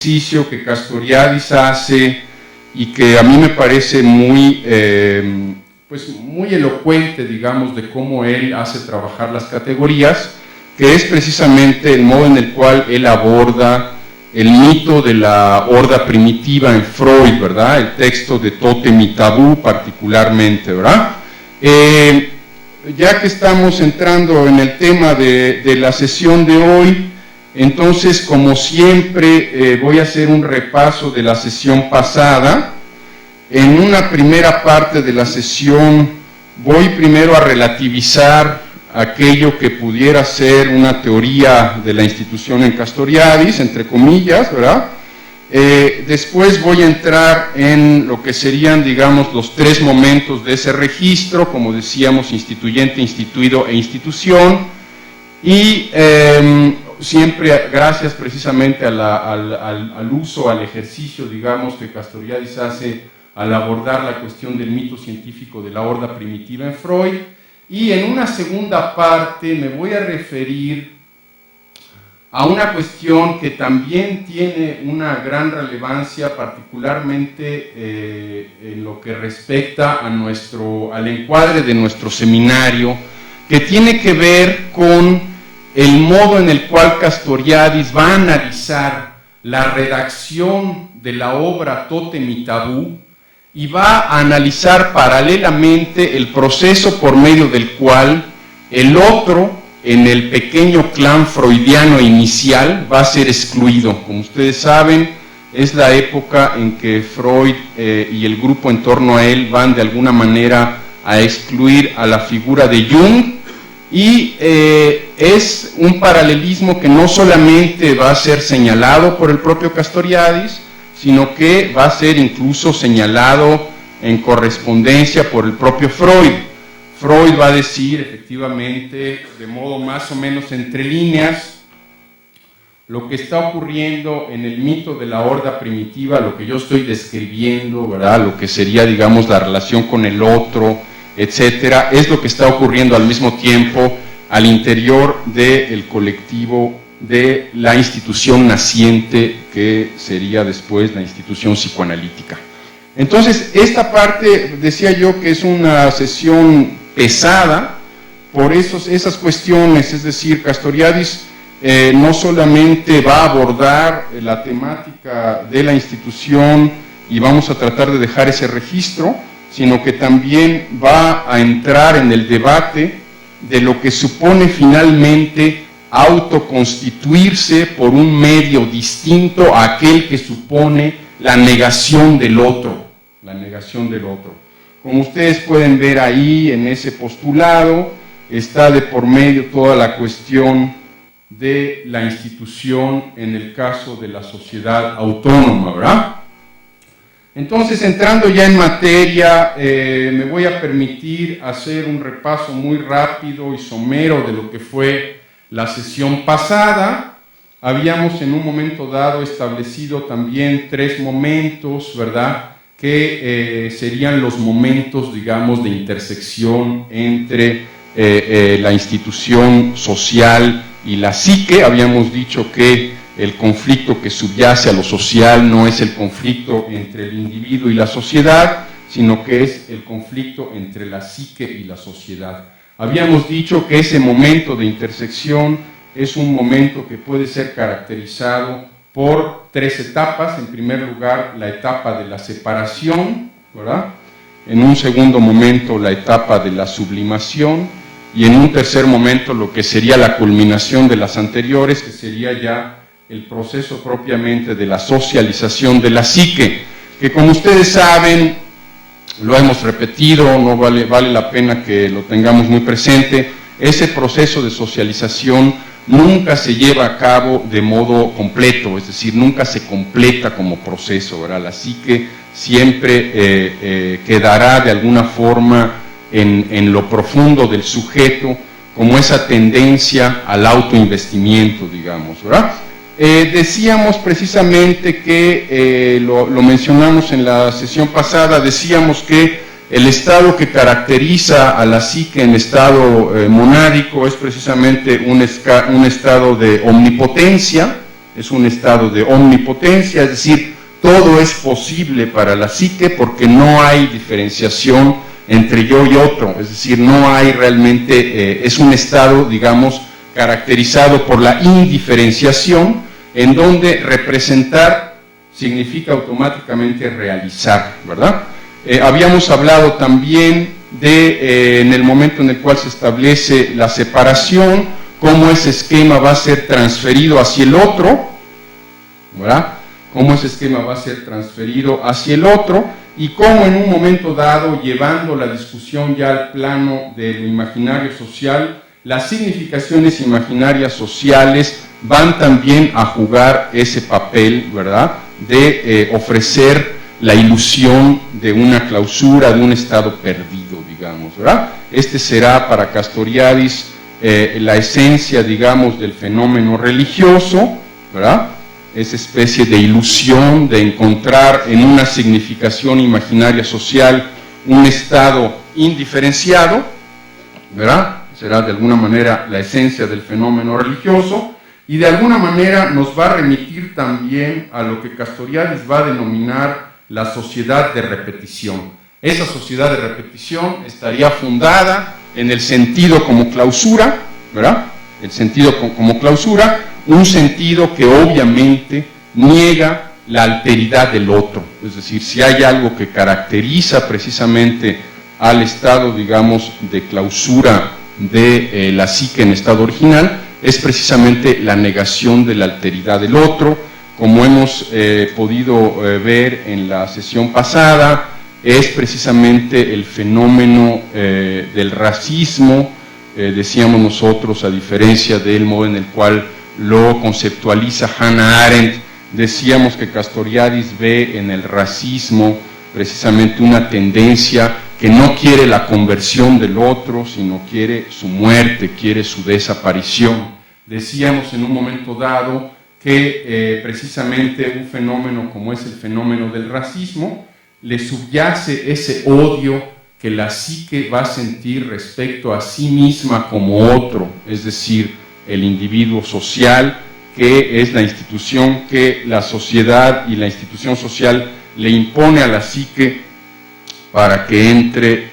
ejercicio que Castoriadis hace y que a mí me parece muy, pues muy elocuente, digamos, de cómo él hace trabajar las categorías, que es precisamente el modo en el cual él aborda el mito de la horda primitiva en Freud, ¿verdad? El texto de Tótem y Tabú particularmente, ¿verdad? Ya que estamos entrando en el tema de la sesión de hoy, entonces, como siempre, voy a hacer un repaso de la sesión pasada. En una primera parte de la sesión voy primero a relativizar aquello que pudiera ser una teoría de la institución en Castoriadis, entre comillas, ¿verdad? Después voy a entrar en lo que serían, digamos, los tres momentos de ese registro, como decíamos, instituyente, instituido e institución, y siempre gracias precisamente al uso, al ejercicio, digamos, que Castoriadis hace al abordar la cuestión del mito científico de la horda primitiva en Freud. Y en una segunda parte me voy a referir a una cuestión que también tiene una gran relevancia, particularmente en lo que respecta a al encuadre de nuestro seminario, que tiene que ver con el modo en el cual Castoriadis va a analizar la redacción de la obra Tótem y Tabú, y va a analizar paralelamente el proceso por medio del cual el otro, en el pequeño clan freudiano inicial, va a ser excluido. Como ustedes saben, es la época en que Freud y el grupo en torno a él van de alguna manera a excluir a la figura de Jung, y es un paralelismo que no solamente va a ser señalado por el propio Castoriadis, sino que va a ser incluso señalado en correspondencia por el propio Freud. Freud va a decir, efectivamente, de modo más o menos entre líneas, lo que está ocurriendo en el mito de la horda primitiva, lo que yo estoy describiendo, ¿verdad? Lo que sería, digamos, la relación con el otro, etcétera, es lo que está ocurriendo al mismo tiempo al interior del colectivo de la institución naciente, que sería después la institución psicoanalítica. Entonces, esta parte, decía yo que es una sesión pesada por esas cuestiones, es decir, Castoriadis no solamente va a abordar la temática de la institución y vamos a tratar de dejar ese registro, sino que también va a entrar en el debate de lo que supone finalmente autoconstituirse por un medio distinto a aquel que supone la negación del otro, Como ustedes pueden ver ahí en ese postulado, está de por medio toda la cuestión de la institución en el caso de la sociedad autónoma, ¿verdad? Entonces, entrando ya en materia, me voy a permitir hacer un repaso muy rápido y somero de lo que fue la sesión pasada. Habíamos en un momento dado establecido también tres momentos, ¿verdad?, que serían los momentos, digamos, de intersección entre la institución social y la psique. Habíamos dicho que el conflicto que subyace a lo social no es el conflicto entre el individuo y la sociedad, sino que es el conflicto entre la psique y la sociedad. Habíamos dicho que ese momento de intersección es un momento que puede ser caracterizado por tres etapas. En primer lugar, la etapa de la separación, ¿verdad? En un segundo momento, la etapa de la sublimación, y en un tercer momento, lo que sería la culminación de las anteriores, que sería ya el proceso propiamente de la socialización de la psique, que como ustedes saben, lo hemos repetido, no vale la pena que lo tengamos muy presente, ese proceso de socialización nunca se lleva a cabo de modo completo, es decir, nunca se completa como proceso, ¿verdad? La psique siempre quedará de alguna forma en lo profundo del sujeto como esa tendencia al autoinvestimiento, digamos, ¿verdad? Decíamos precisamente que, lo mencionamos en la sesión pasada, decíamos que el estado que caracteriza a la psique en estado monádico es precisamente un estado de omnipotencia, es un estado de omnipotencia, es decir, todo es posible para la psique porque no hay diferenciación entre yo y otro, es decir, no hay realmente, es un estado, digamos, caracterizado por la indiferenciación, en donde representar significa automáticamente realizar, ¿verdad? Habíamos hablado también de, en el momento en el cual se establece la separación, cómo ese esquema va a ser transferido hacia el otro, ¿verdad? Cómo ese esquema va a ser transferido hacia el otro y cómo en un momento dado, llevando la discusión ya al plano del imaginario social, las significaciones imaginarias sociales van también a jugar ese papel, ¿verdad?, de ofrecer la ilusión de una clausura, de un estado perdido, digamos, ¿verdad? Este será para Castoriadis la esencia, digamos, del fenómeno religioso, ¿verdad? Esa especie de ilusión de encontrar en una significación imaginaria social un estado indiferenciado, ¿verdad? Será de alguna manera la esencia del fenómeno religioso y de alguna manera nos va a remitir también a lo que Castoriadis va a denominar la sociedad de repetición. Esa sociedad de repetición estaría fundada en el sentido como clausura, ¿verdad? El sentido como clausura, un sentido que obviamente niega la alteridad del otro. Es decir, si hay algo que caracteriza precisamente al estado, digamos, de clausura de la psique en estado original, es precisamente la negación de la alteridad del otro, como hemos podido ver en la sesión pasada, es precisamente el fenómeno del racismo, decíamos nosotros, a diferencia del modo en el cual lo conceptualiza Hannah Arendt, decíamos que Castoriadis ve en el racismo precisamente una tendencia que no quiere la conversión del otro, sino quiere su muerte, quiere su desaparición. Decíamos en un momento dado que precisamente un fenómeno como es el fenómeno del racismo, le subyace ese odio que la psique va a sentir respecto a sí misma como otro, es decir, el individuo social, que es la institución que la sociedad y la institución social le impone a la psique para que entre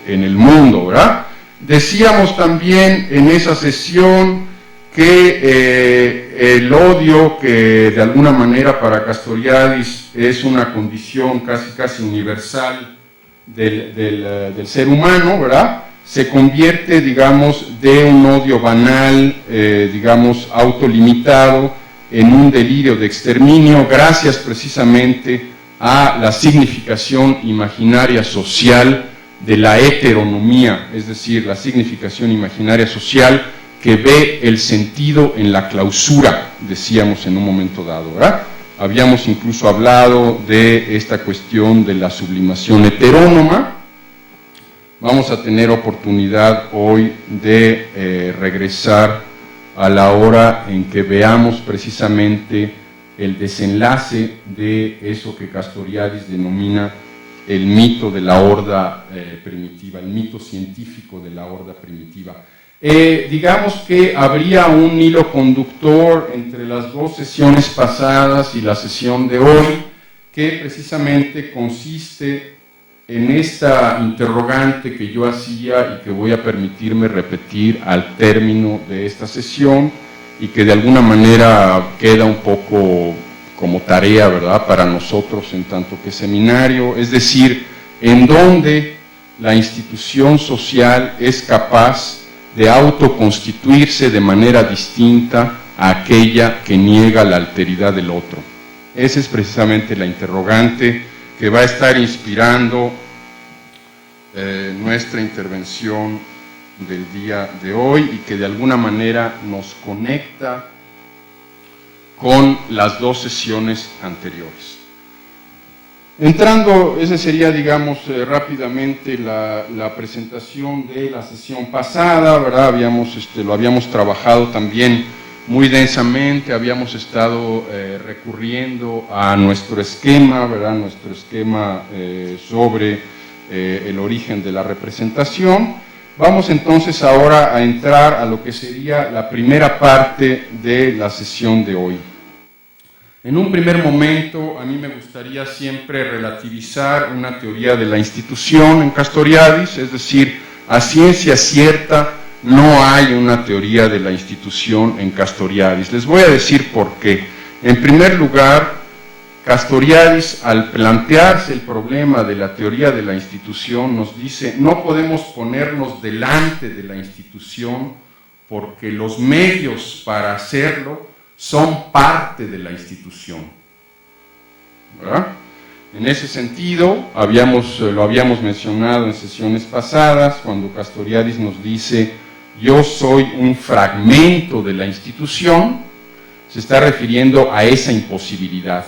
en el mundo, ¿verdad? Decíamos también en esa sesión que el odio, que de alguna manera para Castoriadis es una condición casi universal del ser humano, ¿verdad?, se convierte, digamos, de un odio banal, digamos, autolimitado, en un delirio de exterminio, gracias precisamente a la significación imaginaria social de la heteronomía, es decir, la significación imaginaria social que ve el sentido en la clausura, decíamos en un momento dado, ¿verdad? Habíamos incluso hablado de esta cuestión de la sublimación heterónoma. Vamos a tener oportunidad hoy de regresar a la hora en que veamos precisamente el desenlace de eso que Castoriadis denomina el mito de la horda primitiva, el mito científico de la horda primitiva. Digamos que habría un hilo conductor entre las dos sesiones pasadas y la sesión de hoy, que precisamente consiste en esta interrogante que yo hacía y que voy a permitirme repetir al término de esta sesión y que de alguna manera queda un poco como tarea, ¿verdad?, para nosotros en tanto que seminario, es decir, en donde la institución social es capaz de autoconstituirse de manera distinta a aquella que niega la alteridad del otro. Esa es precisamente la interrogante que va a estar inspirando nuestra intervención del día de hoy y que de alguna manera nos conecta con las dos sesiones anteriores. Entrando, ese sería, digamos, rápidamente la presentación de la sesión pasada, ¿verdad? Lo habíamos trabajado también muy densamente, habíamos estado recurriendo a nuestro esquema, ¿verdad? Nuestro esquema sobre el origen de la representación. Vamos entonces ahora a entrar a lo que sería la primera parte de la sesión de hoy. En un primer momento, a mí me gustaría siempre relativizar una teoría de la institución en Castoriadis, es decir, a ciencia cierta no hay una teoría de la institución en Castoriadis. Les voy a decir por qué. En primer lugar, Castoriadis, al plantearse el problema de la teoría de la institución, nos dice, no podemos ponernos delante de la institución porque los medios para hacerlo son parte de la institución, ¿verdad? En ese sentido, lo habíamos mencionado en sesiones pasadas, cuando Castoriadis nos dice, yo soy un fragmento de la institución, se está refiriendo a esa imposibilidad.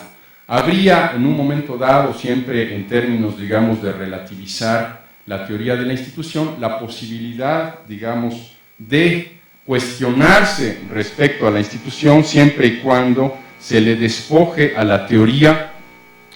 Habría en un momento dado, siempre en términos, digamos, de relativizar la teoría de la institución, la posibilidad, digamos, de cuestionarse respecto a la institución siempre y cuando se le despoje a la teoría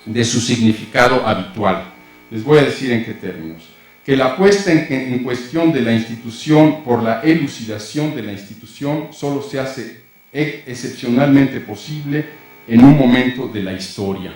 de su significado habitual. Les voy a decir en qué términos. Que la puesta en cuestión de la institución por la elucidación de la institución solo se hace excepcionalmente posible en un momento de la historia.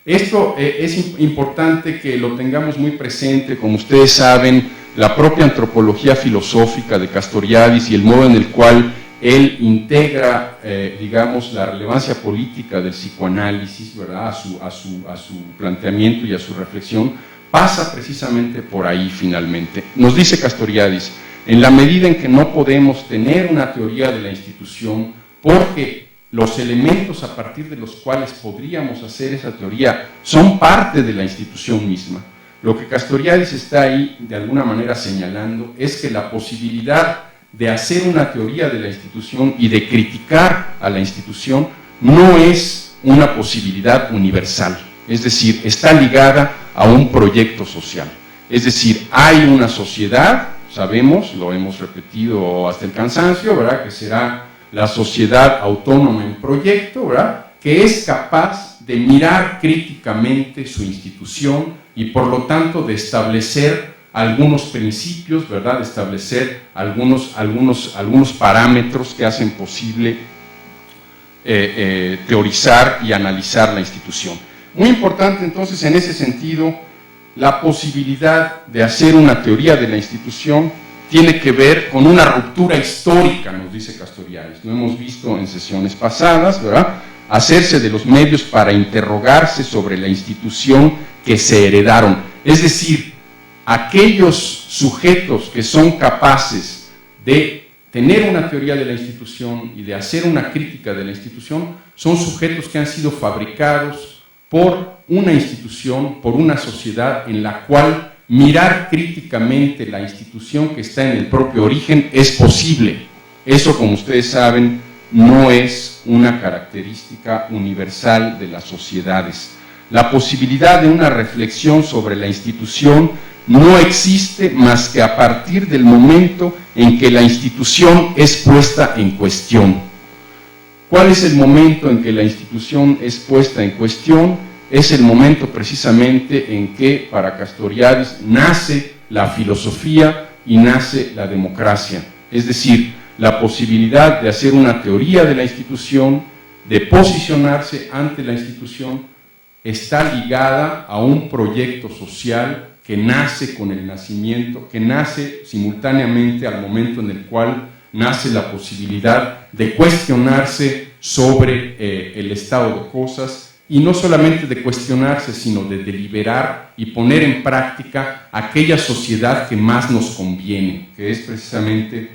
Esto es importante que lo tengamos muy presente. Como ustedes saben, la propia antropología filosófica de Castoriadis y el modo en el cual él integra, digamos, la relevancia política del psicoanálisis, ¿verdad?, a su planteamiento y a su reflexión, pasa precisamente por ahí finalmente. Nos dice Castoriadis, en la medida en que no podemos tener una teoría de la institución, porque los elementos a partir de los cuales podríamos hacer esa teoría son parte de la institución misma. Lo que Castoriadis está ahí de alguna manera señalando es que la posibilidad de hacer una teoría de la institución y de criticar a la institución no es una posibilidad universal, es decir, está ligada a un proyecto social. Es decir, hay una sociedad, sabemos, lo hemos repetido hasta el cansancio, ¿verdad?, que será la sociedad autónoma en proyecto, ¿verdad?, que es capaz de mirar críticamente su institución y por lo tanto de establecer algunos principios, ¿verdad?, de establecer algunos parámetros que hacen posible teorizar y analizar la institución. Muy importante entonces en ese sentido, la posibilidad de hacer una teoría de la institución tiene que ver con una ruptura histórica, nos dice Castoriadis. Lo hemos visto en sesiones pasadas, ¿verdad?, hacerse de los medios para interrogarse sobre la institución que se heredaron. Es decir, aquellos sujetos que son capaces de tener una teoría de la institución y de hacer una crítica de la institución, son sujetos que han sido fabricados por una institución, por una sociedad en la cual mirar críticamente la institución que está en el propio origen es posible. Eso, como ustedes saben, no es una característica universal de las sociedades. La posibilidad de una reflexión sobre la institución no existe más que a partir del momento en que la institución es puesta en cuestión. ¿Cuál es el momento en que la institución es puesta en cuestión? Es el momento precisamente en que para Castoriadis nace la filosofía y nace la democracia. Es decir, la posibilidad de hacer una teoría de la institución, de posicionarse ante la institución, está ligada a un proyecto social que nace con el nacimiento, que nace simultáneamente al momento en el cual nace la posibilidad de cuestionarse sobre el estado de cosas, y no solamente de cuestionarse, sino de deliberar y poner en práctica aquella sociedad que más nos conviene, que es precisamente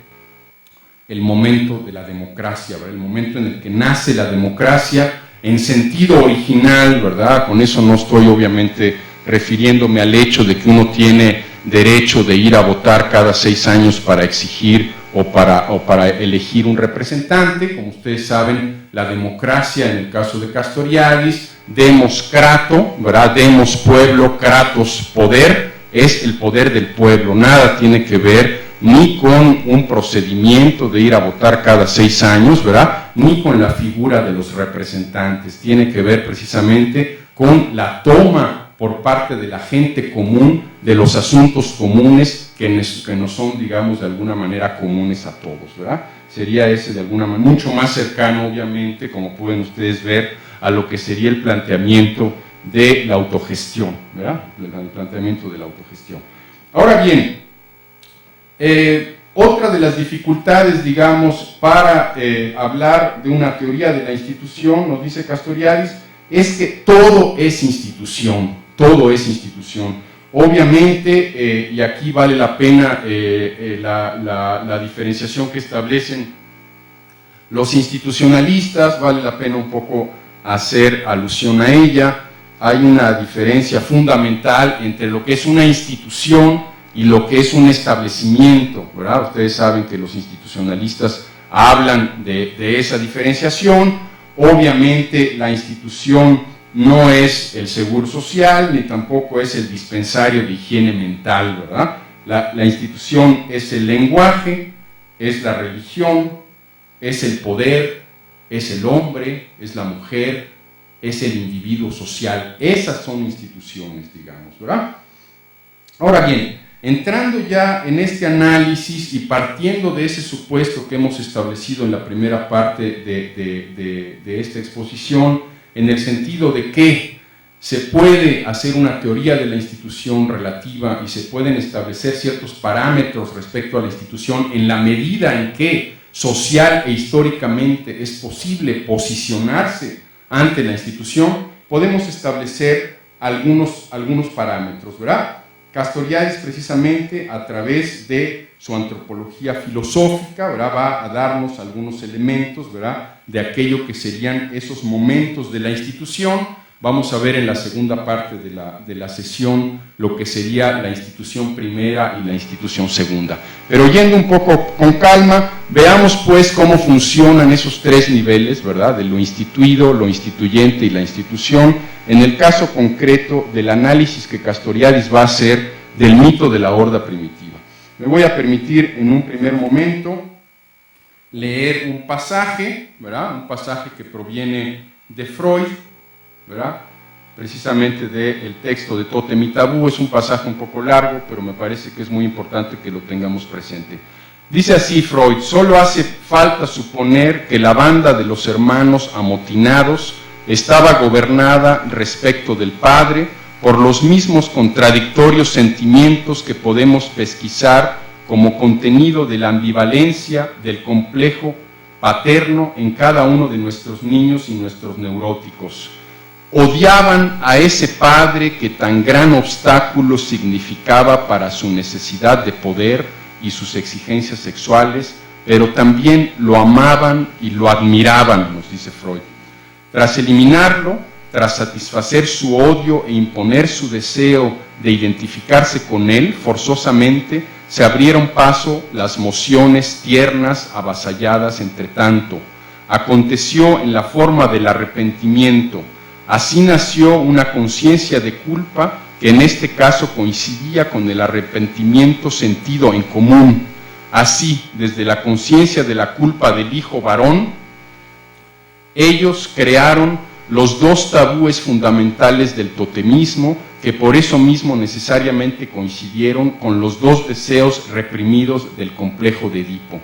el momento de la democracia, ¿verdad?, el momento en el que nace la democracia en sentido original, ¿verdad? Con eso no estoy obviamente refiriéndome al hecho de que uno tiene derecho de ir a votar cada 6 años para exigir o para elegir un representante. Como ustedes saben, la democracia, en el caso de Castoriadis, demos krato, ¿verdad?, demos pueblo, kratos poder, es el poder del pueblo, nada tiene que ver ni con un procedimiento de ir a votar cada 6 años, ¿verdad?, ni con la figura de los representantes, tiene que ver precisamente con la toma por parte de la gente común de los asuntos comunes que nos son, digamos, de alguna manera comunes a todos, ¿verdad? Sería ese de alguna manera mucho más cercano, obviamente, como pueden ustedes ver, a lo que sería el planteamiento de la autogestión, ¿verdad? El planteamiento de la autogestión. Ahora bien, otra de las dificultades, digamos, para hablar de una teoría de la institución, nos dice Castoriadis, es que todo es institución, todo es institución. Obviamente, y aquí vale la pena la diferenciación que establecen los institucionalistas, vale la pena un poco hacer alusión a ella. Hay una diferencia fundamental entre lo que es una institución y lo que es un establecimiento, ¿verdad? Ustedes saben que los institucionalistas hablan de esa diferenciación. Obviamente la institución no es el seguro social, ni tampoco es el dispensario de higiene mental, ¿verdad? La institución es el lenguaje, es la religión, es el poder, es el hombre, es la mujer, es el individuo social. Esas son instituciones, digamos, ¿verdad? Ahora bien, entrando ya en este análisis y partiendo de ese supuesto que hemos establecido en la primera parte de esta exposición, en el sentido de que se puede hacer una teoría de la institución relativa y se pueden establecer ciertos parámetros respecto a la institución en la medida en que social e históricamente es posible posicionarse ante la institución, podemos establecer algunos parámetros, ¿verdad? Castoriadis, precisamente a través de su antropología filosófica, ¿verdad?, va a darnos algunos elementos, ¿verdad?, de aquello que serían esos momentos de la institución. Vamos a ver en la segunda parte de la sesión lo que sería la institución primera y la institución segunda. Pero yendo un poco con calma, veamos pues cómo funcionan esos tres niveles, ¿verdad?, de lo instituido, lo instituyente y la institución, en el caso concreto del análisis que Castoriadis va a hacer del mito de la horda primitiva. Me voy a permitir en un primer momento leer un pasaje, ¿verdad?, un pasaje que proviene de Freud, ¿verdad?, precisamente del texto de Tótem y Tabú. Es un pasaje un poco largo, pero me parece que es muy importante que lo tengamos presente. Dice así Freud: solo hace falta suponer que la banda de los hermanos amotinados estaba gobernada respecto del padre por los mismos contradictorios sentimientos que podemos pesquisar como contenido de la ambivalencia del complejo paterno en cada uno de nuestros niños y nuestros neuróticos. Odiaban a ese padre que tan gran obstáculo significaba para su necesidad de poder y sus exigencias sexuales, pero también lo amaban y lo admiraban, nos dice Freud. Tras eliminarlo, tras satisfacer su odio e imponer su deseo de identificarse con él, forzosamente se abrieron paso las mociones tiernas avasalladas entre tanto. Aconteció en la forma del arrepentimiento. Así nació una conciencia de culpa que en este caso coincidía con el arrepentimiento sentido en común. Así, desde la conciencia de la culpa del hijo varón, ellos crearon los dos tabúes fundamentales del totemismo, que por eso mismo necesariamente coincidieron con los dos deseos reprimidos del complejo de Edipo.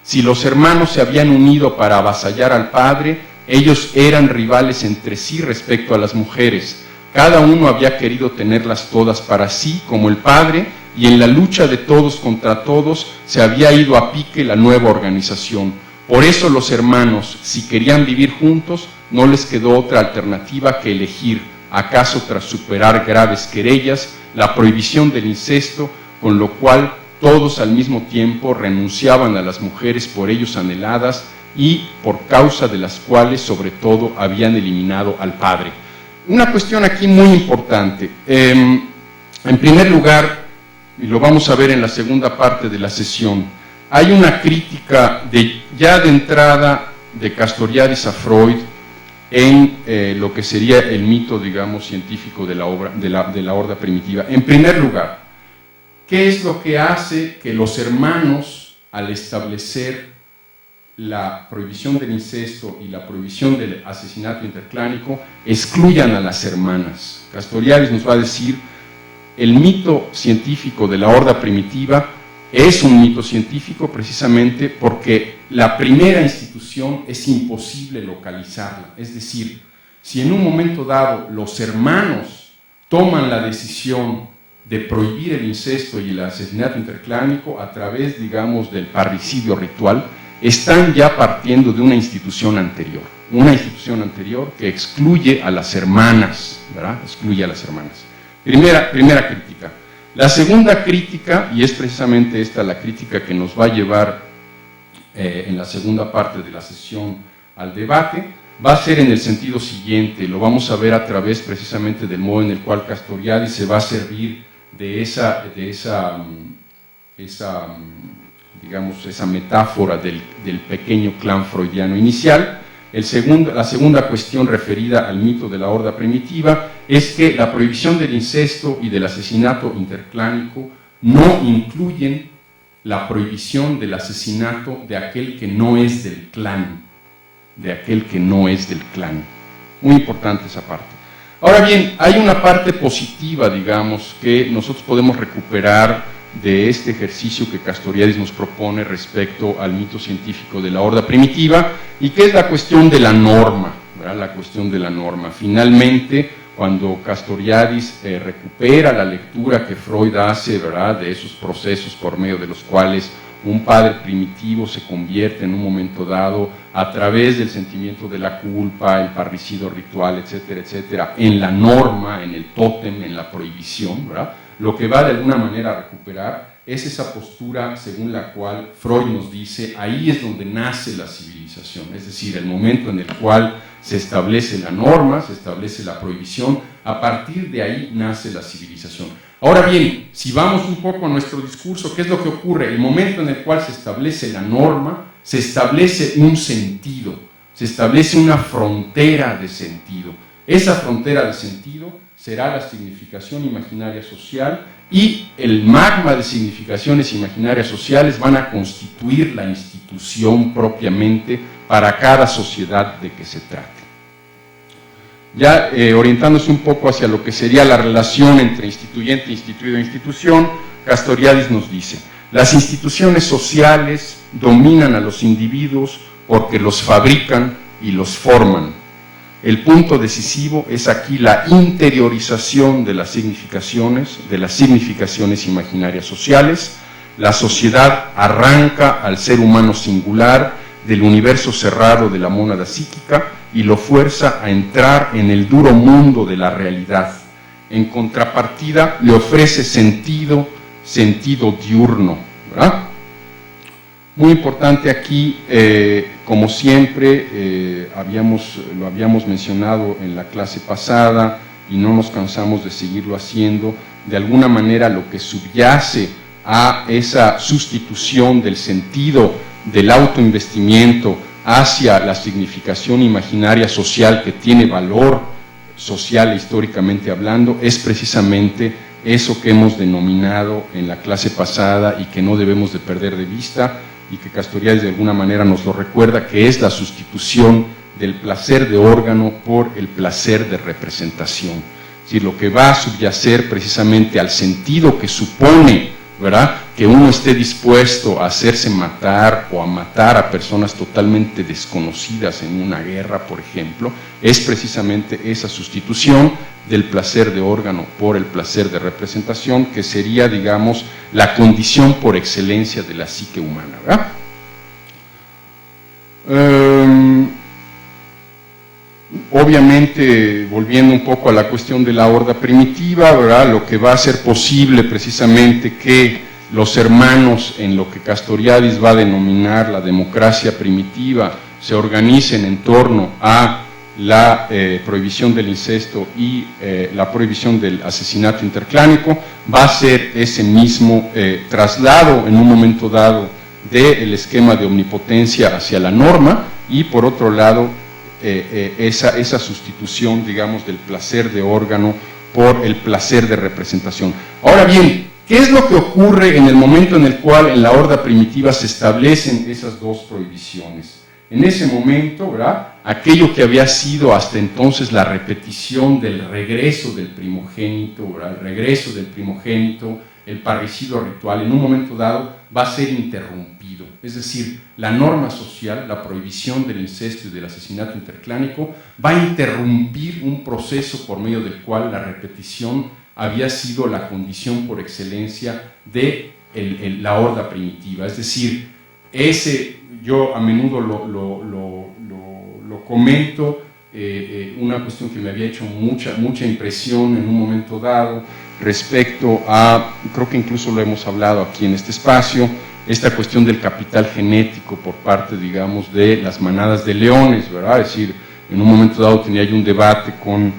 Si los hermanos se habían unido para avasallar al padre, ellos eran rivales entre sí respecto a las mujeres. Cada uno había querido tenerlas todas para sí, como el padre, y en la lucha de todos contra todos se había ido a pique la nueva organización. Por eso los hermanos, si querían vivir juntos, no les quedó otra alternativa que elegir, acaso tras superar graves querellas, la prohibición del incesto, con lo cual todos al mismo tiempo renunciaban a las mujeres por ellos anheladas y por causa de las cuales sobre todo habían eliminado al padre. Una cuestión aquí muy importante. En primer lugar, y lo vamos a ver en la segunda parte de la sesión, hay una crítica ya de entrada de Castoriadis a Freud en lo que sería el mito, digamos, científico de la horda primitiva. En primer lugar, ¿qué es lo que hace que los hermanos, al establecer la prohibición del incesto y la prohibición del asesinato interclánico, excluyan a las hermanas? Castoriadis nos va a decir: el mito científico de la horda primitiva es un mito científico precisamente porque la primera institución es imposible localizarla. Es decir, si en un momento dado los hermanos toman la decisión de prohibir el incesto y el asesinato interclánico a través, digamos, del parricidio ritual, están ya partiendo de una institución anterior que excluye a las hermanas, ¿verdad? Excluye a las hermanas. Primera crítica. La segunda crítica, y es precisamente esta la crítica que nos va a llevar en la segunda parte de la sesión al debate, va a ser en el sentido siguiente, lo vamos a ver a través precisamente del modo en el cual Castoriadis se va a servir de esa metáfora del pequeño clan freudiano inicial. La segunda cuestión referida al mito de la horda primitiva es que la prohibición del incesto y del asesinato interclánico no incluyen la prohibición del asesinato de aquel que no es del clan, Muy importante esa parte. Ahora bien, hay una parte positiva, digamos, que nosotros podemos recuperar de este ejercicio que Castoriadis nos propone respecto al mito científico de la horda primitiva, y que es la cuestión de la norma, ¿verdad? La cuestión de la norma. Finalmente, cuando Castoriadis recupera la lectura que Freud hace, ¿verdad?, de esos procesos por medio de los cuales un padre primitivo se convierte en un momento dado, a través del sentimiento de la culpa, el parricidio ritual, etcétera, etcétera, en la norma, en el tótem, en la prohibición, ¿verdad? Lo que va de alguna manera a recuperar es esa postura según la cual Freud nos dice, ahí es donde nace la civilización, es decir, el momento en el cual se establece la norma, se establece la prohibición, a partir de ahí nace la civilización. Ahora bien, si vamos un poco a nuestro discurso, ¿qué es lo que ocurre? El momento en el cual se establece la norma, se establece un sentido, se establece una frontera de sentido. Esa frontera de sentido será la significación imaginaria social, y el magma de significaciones imaginarias sociales van a constituir la institución propiamente para cada sociedad de que se trate. Ya orientándose un poco hacia lo que sería la relación entre instituyente, instituido e institución, Castoriadis nos dice: las instituciones sociales dominan a los individuos porque los fabrican y los forman. El punto decisivo es aquí la interiorización de las significaciones imaginarias sociales. La sociedad arranca al ser humano singular del universo cerrado de la mónada psíquica y lo fuerza a entrar en el duro mundo de la realidad. En contrapartida, le ofrece sentido diurno, ¿verdad? Muy importante aquí, como siempre, lo habíamos mencionado en la clase pasada y no nos cansamos de seguirlo haciendo, de alguna manera lo que subyace a esa sustitución del sentido del autoinvestimiento hacia la significación imaginaria social que tiene valor social e históricamente hablando, es precisamente eso que hemos denominado en la clase pasada y que no debemos de perder de vista, y que Castoriadis de alguna manera nos lo recuerda, que es la sustitución del placer de órgano por el placer de representación. Es decir, lo que va a subyacer precisamente al sentido que supone, ¿verdad?, que uno esté dispuesto a hacerse matar o a matar a personas totalmente desconocidas en una guerra, por ejemplo, es precisamente esa sustitución del placer de órgano por el placer de representación, que sería, digamos, la condición por excelencia de la psique humana, ¿verdad? Obviamente, volviendo un poco a la cuestión de la horda primitiva, ¿verdad?, lo que va a hacer posible precisamente que los hermanos, en lo que Castoriadis va a denominar la democracia primitiva, se organicen en torno a la prohibición del incesto y la prohibición del asesinato interclánico, va a ser ese mismo traslado en un momento dado del esquema de omnipotencia hacia la norma, y por otro lado esa sustitución, digamos, del placer de órgano por el placer de representación. Ahora bien, ¿qué es lo que ocurre en el momento en el cual en la horda primitiva se establecen esas dos prohibiciones? En ese momento, ¿verdad?, aquello que había sido hasta entonces la repetición del regreso del primogénito, ¿verdad? El regreso del primogénito, el parricidio ritual, en un momento dado va a ser interrumpido. Es decir, la norma social, la prohibición del incesto y del asesinato interclánico, va a interrumpir un proceso por medio del cual la repetición había sido la condición por excelencia de la horda primitiva. Es decir, yo a menudo lo comento, una cuestión que me había hecho mucha impresión en un momento dado respecto a, creo que incluso lo hemos hablado aquí en este espacio, esta cuestión del capital genético por parte, digamos, de las manadas de leones, ¿verdad? Es decir, en un momento dado tenía yo un debate con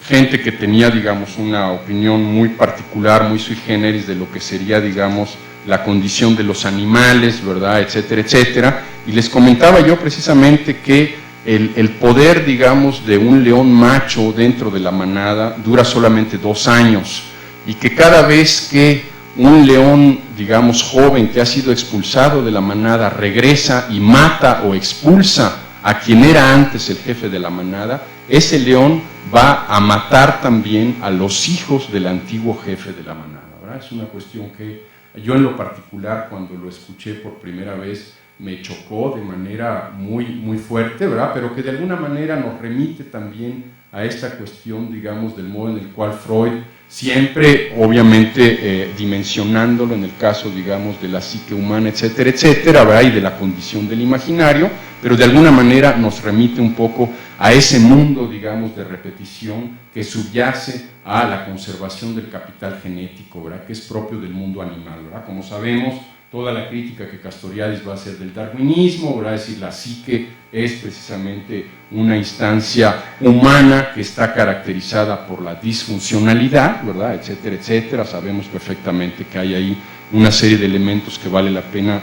gente que tenía, digamos, una opinión muy particular, muy sui generis de lo que sería, digamos, la condición de los animales, ¿verdad?, etcétera, etcétera, y les comentaba yo precisamente que el poder, digamos, de un león macho dentro de la manada dura solamente 2 años, y que cada vez que un león, digamos, joven que ha sido expulsado de la manada regresa y mata o expulsa a quien era antes el jefe de la manada, ese león va a matar también a los hijos del antiguo jefe de la manada, ¿verdad? Es una cuestión que yo en lo particular, cuando lo escuché por primera vez, me chocó de manera muy fuerte, ¿verdad? Pero que de alguna manera nos remite también a esta cuestión, digamos, del modo en el cual Freud, siempre obviamente dimensionándolo en el caso, digamos, de la psique humana, etcétera, etcétera, ¿verdad?, y de la condición del imaginario, pero de alguna manera nos remite un poco a ese mundo, digamos, de repetición que subyace a la conservación del capital genético, ¿verdad?, que es propio del mundo animal, ¿verdad? Como sabemos, toda la crítica que Castoriadis va a hacer del darwinismo, ¿verdad?, es decir, la psique es precisamente una instancia humana que está caracterizada por la disfuncionalidad, ¿verdad?, etcétera, etcétera. Sabemos perfectamente que hay ahí una serie de elementos que vale la pena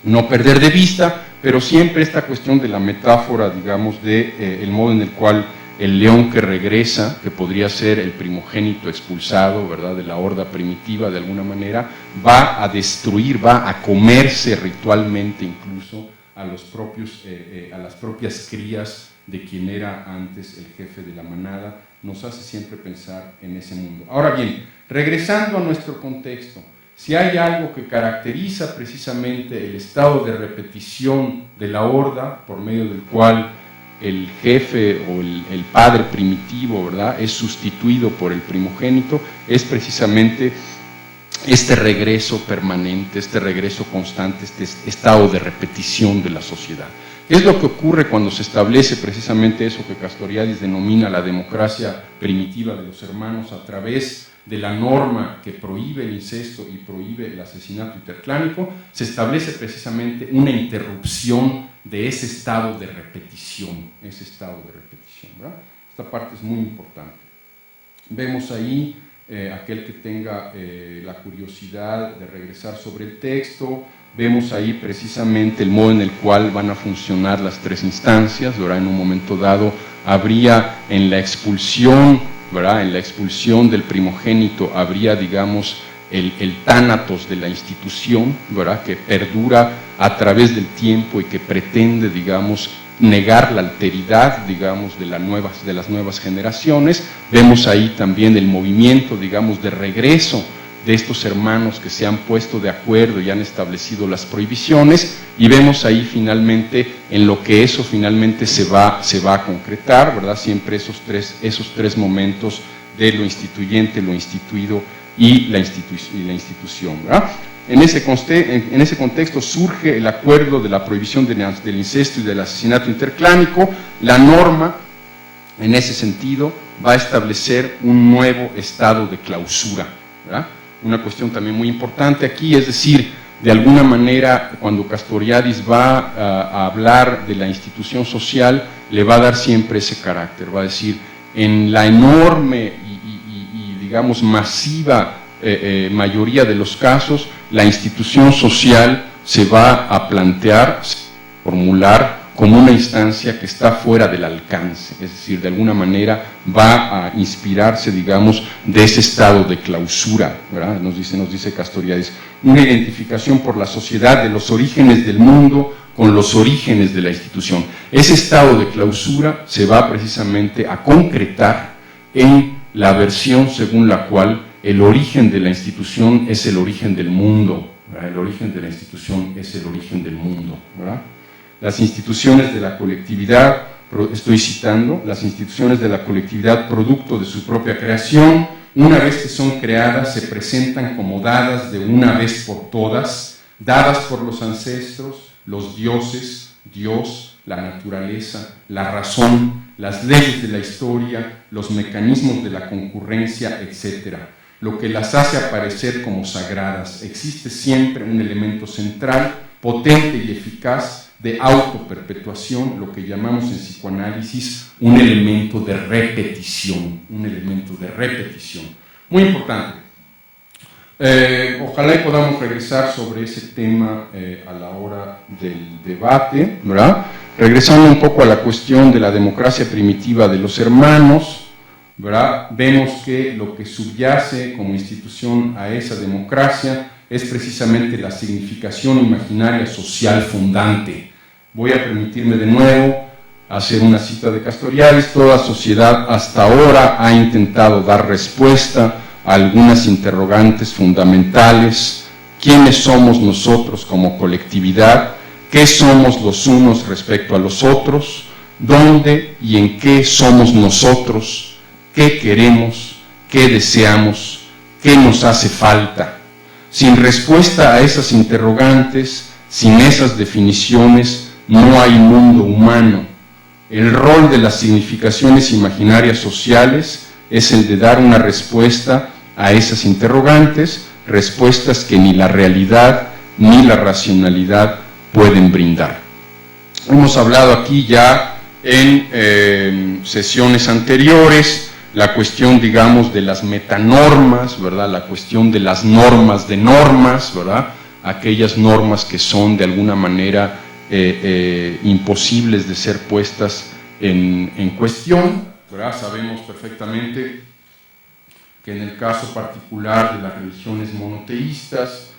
no perder de vista, pero siempre esta cuestión de la metáfora, digamos, de el modo en el cual el león que regresa, que podría ser el primogénito expulsado, ¿verdad?, de la horda primitiva de alguna manera, va a destruir, va a comerse ritualmente incluso a las propias crías de quien era antes el jefe de la manada, nos hace siempre pensar en ese mundo. Ahora bien, regresando a nuestro contexto, si hay algo que caracteriza precisamente el estado de repetición de la horda, por medio del cual el jefe o el padre primitivo, ¿verdad?, es sustituido por el primogénito, es precisamente este regreso permanente, este regreso constante, este estado de repetición de la sociedad. ¿Qué es lo que ocurre cuando se establece precisamente eso que Castoriadis denomina la democracia primitiva de los hermanos a través de la norma que prohíbe el incesto y prohíbe el asesinato interclánico? Se establece precisamente una interrupción de ese estado de repetición, ¿verdad? Esta parte es muy importante. Vemos ahí, aquel que tenga la curiosidad de regresar sobre el texto, vemos ahí precisamente el modo en el cual van a funcionar las 3 instancias, ¿verdad? En un momento dado habría en la expulsión, ¿verdad?, en la expulsión del primogénito habría, digamos, el tánatos de la institución, ¿verdad?, que perdura a través del tiempo y que pretende, digamos, negar la alteridad, digamos, de las nuevas generaciones. Vemos ahí también el movimiento, digamos, de regreso de estos hermanos que se han puesto de acuerdo y han establecido las prohibiciones, y vemos ahí finalmente en lo que eso finalmente se va a concretar, ¿verdad?, siempre esos tres momentos de lo instituyente, lo instituido y la institución, ¿verdad? En ese contexto surge el acuerdo de la prohibición del incesto y del asesinato interclánico. La norma, en ese sentido, va a establecer un nuevo estado de clausura, ¿verdad? Una cuestión también muy importante aquí, es decir, de alguna manera, cuando Castoriadis va a hablar de la institución social, le va a dar siempre ese carácter, va a decir, en la enorme y digamos, masiva mayoría de los casos, la institución social se va a plantear, formular como una instancia que está fuera del alcance, es decir, de alguna manera va a inspirarse, digamos, de ese estado de clausura, ¿verdad? Nos dice Castoriadis, una identificación por la sociedad de los orígenes del mundo con los orígenes de la institución. Ese estado de clausura se va precisamente a concretar en la versión según la cual el origen de la institución es el origen del mundo, ¿verdad? El origen de la institución es el origen del mundo, ¿verdad? Las instituciones de la colectividad, estoy citando, las instituciones de la colectividad producto de su propia creación, una vez que son creadas, se presentan como dadas de una vez por todas, dadas por los ancestros, los dioses, Dios, la naturaleza, la razón, las leyes de la historia, los mecanismos de la concurrencia, etc. Lo que las hace aparecer como sagradas. Existe siempre un elemento central, potente y eficaz, de autoperpetuación, lo que llamamos en psicoanálisis un elemento de repetición, Muy importante. Ojalá y podamos regresar sobre ese tema a la hora del debate, ¿verdad? Regresando un poco a la cuestión de la democracia primitiva de los hermanos, ¿verdad? Vemos que lo que subyace como institución a esa democracia es precisamente la significación imaginaria social fundante. Voy a permitirme de nuevo hacer una cita de Castoriadis: toda sociedad hasta ahora ha intentado dar respuesta a algunas interrogantes fundamentales. ¿Quiénes somos nosotros como colectividad? ¿Qué somos los unos respecto a los otros? ¿Dónde y en qué somos nosotros? ¿Qué queremos? ¿Qué deseamos? ¿Qué nos hace falta? Sin respuesta a esas interrogantes, sin esas definiciones, no hay mundo humano. El rol de las significaciones imaginarias sociales es el de dar una respuesta a esas interrogantes, respuestas que ni la realidad ni la racionalidad pueden brindar. Hemos hablado aquí ya en sesiones anteriores la cuestión, digamos, de las metanormas, ¿verdad? La cuestión de las normas de normas, ¿verdad? Aquellas normas que son de alguna manera imposibles de ser puestas en cuestión, ¿verdad? Sabemos perfectamente que en el caso particular de las religiones monoteístas,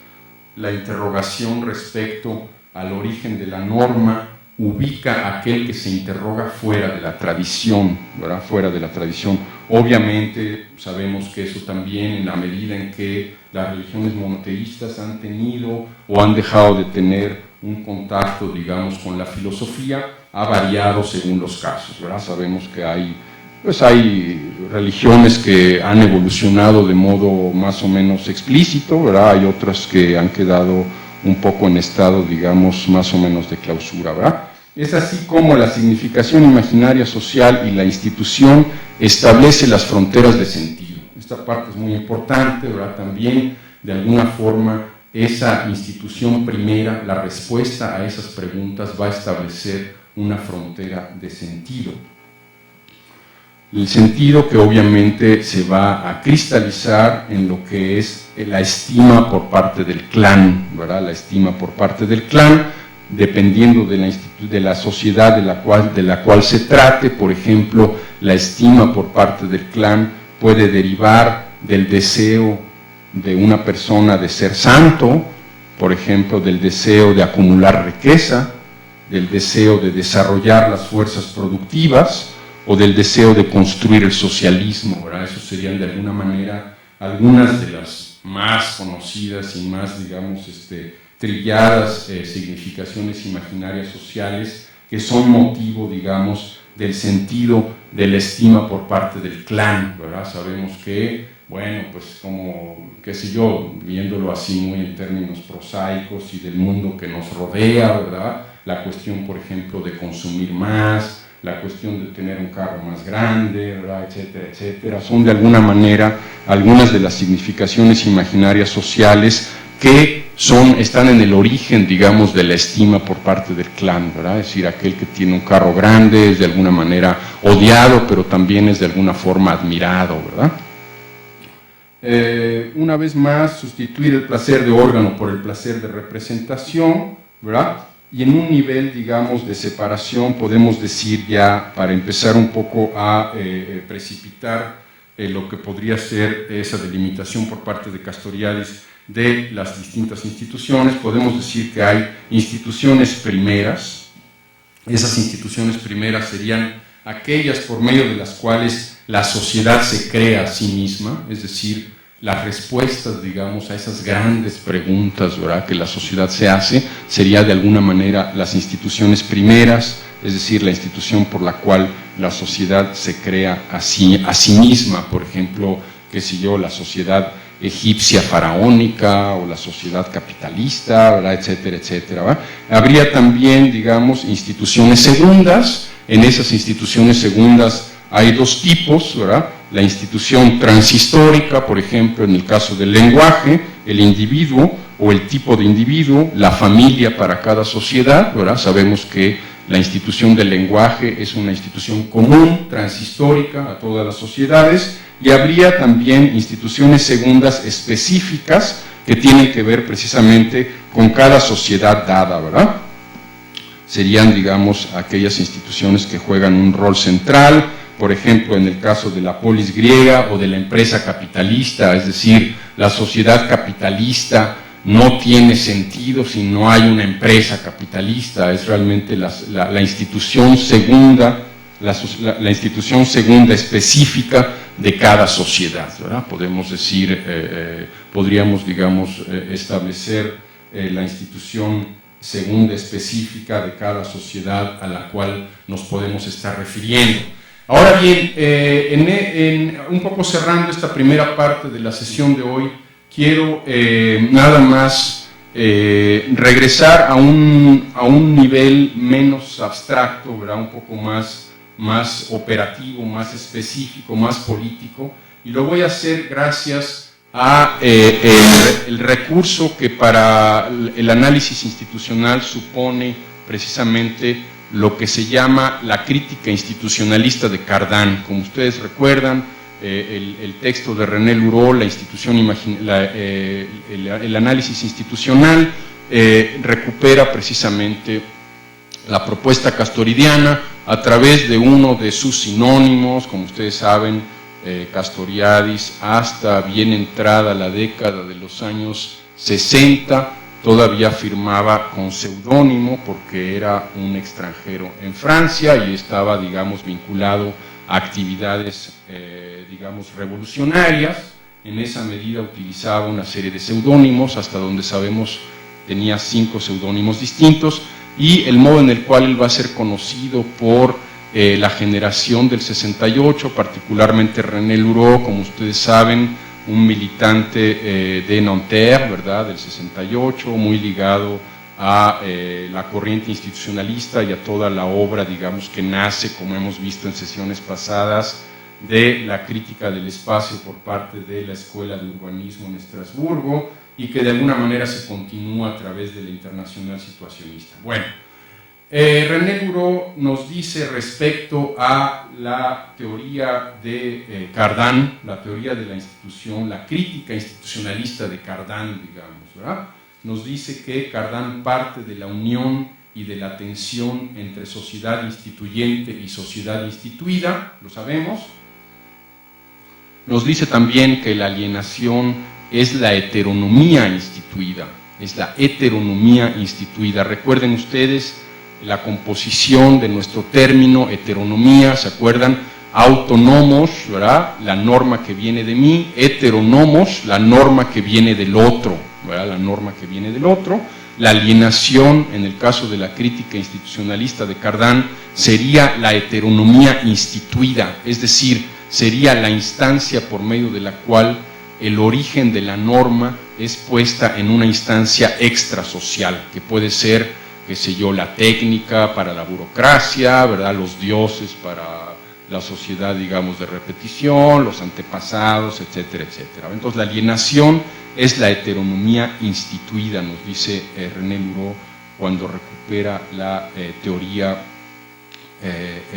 la interrogación respecto al origen de la norma ubica a aquel que se interroga fuera de la tradición, ¿verdad? Fuera de la tradición. Obviamente sabemos que eso también, en la medida en que las religiones monoteístas han tenido o han dejado de tener un contacto, digamos, con la filosofía, ha variado según los casos, ¿verdad? Sabemos que hay religiones que han evolucionado de modo más o menos explícito, ¿verdad? Hay otras que han quedado un poco en estado, digamos, más o menos de clausura, ¿verdad? Es así como la significación imaginaria social y la institución establece las fronteras de sentido. Esta parte es muy importante, ¿verdad? También, de alguna forma, esa institución primera, la respuesta a esas preguntas va a establecer una frontera de sentido. El sentido que obviamente se va a cristalizar en lo que es la estima por parte del clan, ¿verdad? La estima por parte del clan, dependiendo de la sociedad de la cual se trate. Por ejemplo, la estima por parte del clan puede derivar del deseo de una persona de ser santo, por ejemplo, del deseo de acumular riqueza, del deseo de desarrollar las fuerzas productivas, o del deseo de construir el socialismo, ¿verdad? Esos serían de alguna manera algunas de las más conocidas y más, digamos, trilladas significaciones imaginarias sociales que son motivo, digamos, del sentido de la estima por parte del clan, ¿verdad? Sabemos que, bueno, pues como, qué sé yo, viéndolo así muy en términos prosaicos y del mundo que nos rodea, ¿verdad? La cuestión, por ejemplo, de consumir más, la cuestión de tener un carro más grande, ¿verdad? Etcétera, etcétera, son de alguna manera algunas de las significaciones imaginarias sociales que están en el origen, digamos, de la estima por parte del clan, ¿verdad? Es decir, aquel que tiene un carro grande es de alguna manera odiado, pero también es de alguna forma admirado, ¿verdad? Una vez más, sustituir el placer de órgano por el placer de representación, ¿verdad? Y en un nivel, digamos, de separación, podemos decir ya, para empezar un poco a precipitar lo que podría ser esa delimitación por parte de Castoriadis de las distintas instituciones. Podemos decir que hay instituciones primeras. Esas instituciones primeras serían aquellas por medio de las cuales la sociedad se crea a sí misma, es decir, las respuestas, digamos, a esas grandes preguntas, ¿verdad?, que la sociedad se hace, sería de alguna manera las instituciones primeras, es decir, la institución por la cual la sociedad se crea a sí misma, por ejemplo, qué sé yo, la sociedad egipcia faraónica o la sociedad capitalista, ¿verdad?, etcétera, etcétera, ¿verdad? Habría también, digamos, instituciones segundas. En esas instituciones segundas hay dos tipos, ¿verdad? La institución transhistórica, por ejemplo, en el caso del lenguaje, el individuo o el tipo de individuo, la familia para cada sociedad, ¿verdad? Sabemos que la institución del lenguaje es una institución común, transhistórica a todas las sociedades, y habría también instituciones segundas específicas que tienen que ver precisamente con cada sociedad dada, ¿verdad? Serían, digamos, aquellas instituciones que juegan un rol central, por ejemplo, en el caso de la polis griega o de la empresa capitalista, es decir, la sociedad capitalista no tiene sentido si no hay una empresa capitalista, es realmente la institución segunda, la institución segunda específica de cada sociedad, ¿verdad? Podemos decir, podríamos, digamos, establecer la institución segunda específica de cada sociedad a la cual nos podemos estar refiriendo. Ahora bien, un poco cerrando esta primera parte de la sesión de hoy, quiero nada más regresar a un nivel menos abstracto, ¿verdad?, un poco más operativo, más específico, más político, y lo voy a hacer gracias a el recurso que para el análisis institucional supone precisamente lo que se llama la crítica institucionalista de Cardan. Como ustedes recuerdan, el texto de René Leroux, el análisis institucional, recupera precisamente la propuesta castoridiana a través de uno de sus sinónimos, como ustedes saben, Castoriadis, hasta bien entrada la década de los años 60, todavía firmaba con seudónimo porque era un extranjero en Francia y estaba, digamos, vinculado a actividades, digamos, revolucionarias. En esa medida utilizaba una serie de seudónimos, hasta donde sabemos tenía 5 seudónimos distintos, y el modo en el cual él va a ser conocido por la generación del 68, particularmente René Leroux, como ustedes saben, un militante de Nanterre, ¿verdad?, del 68, muy ligado a la corriente institucionalista y a toda la obra, digamos, que nace, como hemos visto en sesiones pasadas, de la crítica del espacio por parte de la Escuela de Urbanismo en Estrasburgo y que de alguna manera se continúa a través de la Internacional Situacionista. Bueno, René Leroux nos dice respecto a la teoría de Cardan, la teoría de la institución, la crítica institucionalista de Cardan, digamos, ¿verdad? Nos dice que Cardan parte de la unión y de la tensión entre sociedad instituyente y sociedad instituida, lo sabemos. Nos dice también que la alienación es la heteronomía instituida, es la heteronomía instituida. Recuerden ustedes la composición de nuestro término heteronomía, ¿se acuerdan? Autónomos, ¿verdad?, la norma que viene de mí; heteronomos, la norma que viene del otro, ¿verdad?, la norma que viene del otro. La alienación, en el caso de la crítica institucionalista de Cardan, sería la heteronomía instituida, es decir, sería la instancia por medio de la cual el origen de la norma es puesta en una instancia extrasocial, que puede ser, qué sé yo, la técnica para la burocracia, ¿verdad?, los dioses para la sociedad, digamos, de repetición, los antepasados, etcétera, etcétera. Entonces, la alienación es la heteronomía instituida, nos dice René Leroux cuando recupera la teoría,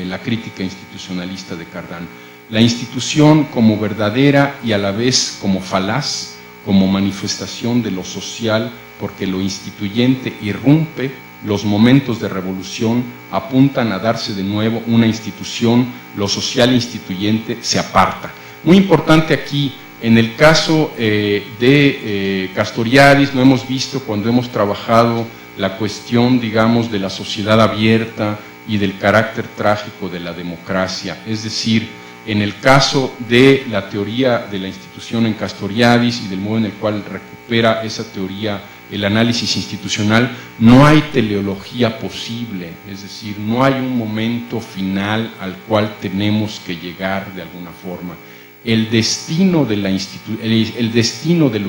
la crítica institucionalista de Cardan. La institución como verdadera y a la vez como falaz, como manifestación de lo social, porque lo instituyente irrumpe. Los momentos de revolución apuntan a darse de nuevo una institución, lo social instituyente se aparta. Muy importante aquí En el caso de Castoriadis, no hemos visto cuando hemos trabajado la cuestión, digamos, de la sociedad abierta y del carácter trágico de la democracia. Es decir, en el caso de la teoría de la institución en Castoriadis y del modo en el cual recupera esa teoría el análisis institucional, no hay teleología posible, es decir, no hay un momento final al cual tenemos que llegar de alguna forma. El destino de lo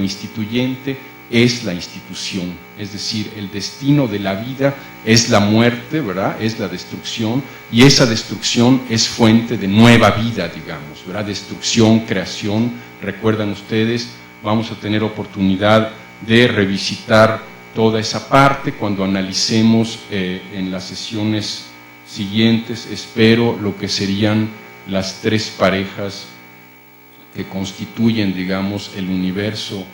instituyente es la institución, es decir, el destino de la vida es la muerte, ¿verdad? Es la destrucción, y esa destrucción es fuente de nueva vida, digamos, ¿verdad? Destrucción, creación. Recuerdan ustedes, vamos a tener oportunidad de revisitar toda esa parte cuando analicemos en las sesiones siguientes, espero, lo que serían las tres parejas que constituyen, digamos, el universo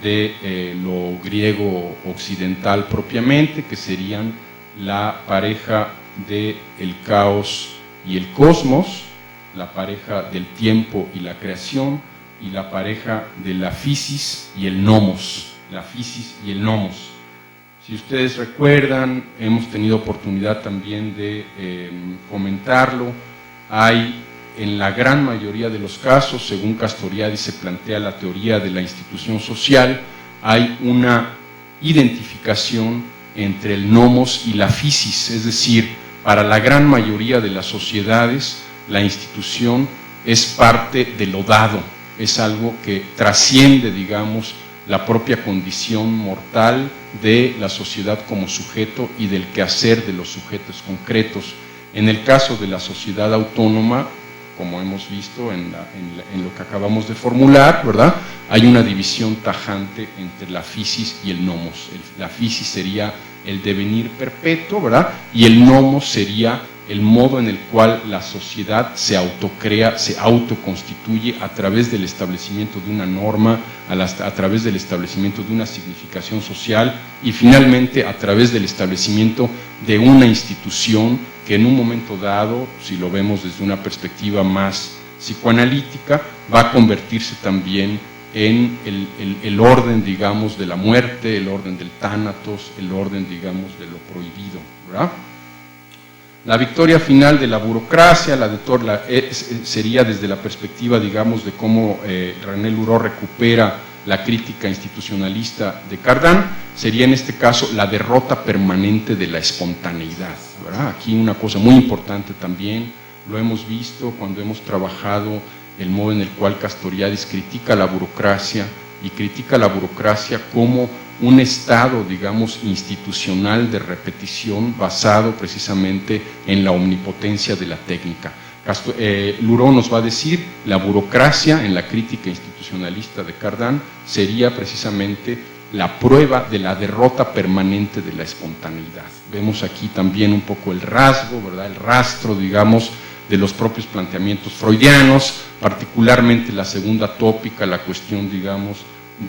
de lo griego occidental propiamente, que serían la pareja del caos y el cosmos, la pareja del tiempo y la creación, y la pareja de la physis y el nomos, la physis y el nomos. Si ustedes recuerdan, hemos tenido oportunidad también de comentarlo, hay en la gran mayoría de los casos, según Castoriadis se plantea la teoría de la institución social, hay una identificación entre el nomos y la physis, es decir, para la gran mayoría de las sociedades, la institución es parte de lo dado, es algo que trasciende, digamos, la propia condición mortal de la sociedad como sujeto y del quehacer de los sujetos concretos. En el caso de la sociedad autónoma, como hemos visto en lo que acabamos de formular, ¿verdad? Hay una división tajante entre la physis y el nomos. La physis sería el devenir perpetuo, ¿verdad? Y el nomos sería el modo en el cual la sociedad se autocrea, se autoconstituye a través del establecimiento de una norma, a través del establecimiento de una significación social y finalmente a través del establecimiento de una institución que en un momento dado, si lo vemos desde una perspectiva más psicoanalítica, va a convertirse también en el orden, digamos, de la muerte, el orden del tánatos, el orden, digamos, de lo prohibido, ¿verdad? La victoria final de la burocracia, sería desde la perspectiva, digamos, de cómo René Louraux recupera la crítica institucionalista de Cardán, sería en este caso la derrota permanente de la espontaneidad, ¿verdad? Aquí una cosa muy importante también, lo hemos visto cuando hemos trabajado el modo en el cual Castoriadis critica la burocracia y critica la burocracia como un estado, digamos, institucional de repetición basado precisamente en la omnipotencia de la técnica. Louraux nos va a decir, la burocracia en la crítica institucionalista de Cardán sería precisamente la prueba de la derrota permanente de la espontaneidad. Vemos aquí también un poco el rasgo, ¿verdad? El rastro, digamos, de los propios planteamientos freudianos, particularmente la segunda tópica, la cuestión, digamos,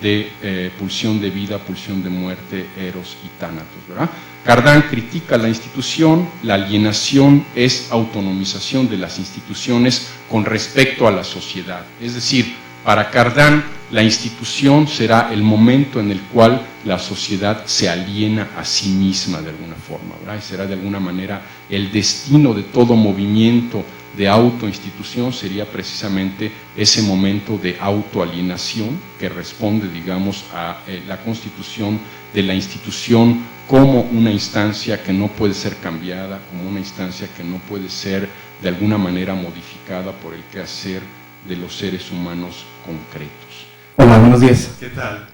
de pulsión de vida, pulsión de muerte, eros y tánatos, ¿verdad? Cardán critica la institución, la alienación es autonomización de las instituciones con respecto a la sociedad, es decir, para Cardán la institución será el momento en el cual la sociedad se aliena a sí misma de alguna forma, ¿verdad? Y será de alguna manera el destino de todo movimiento de autoinstitución sería precisamente ese momento de autoalienación que responde, digamos, a la constitución de la institución como una instancia que no puede ser cambiada, como una instancia que no puede ser de alguna manera modificada por el quehacer de los seres humanos concretos. Hola, buenos días. ¿Qué tal?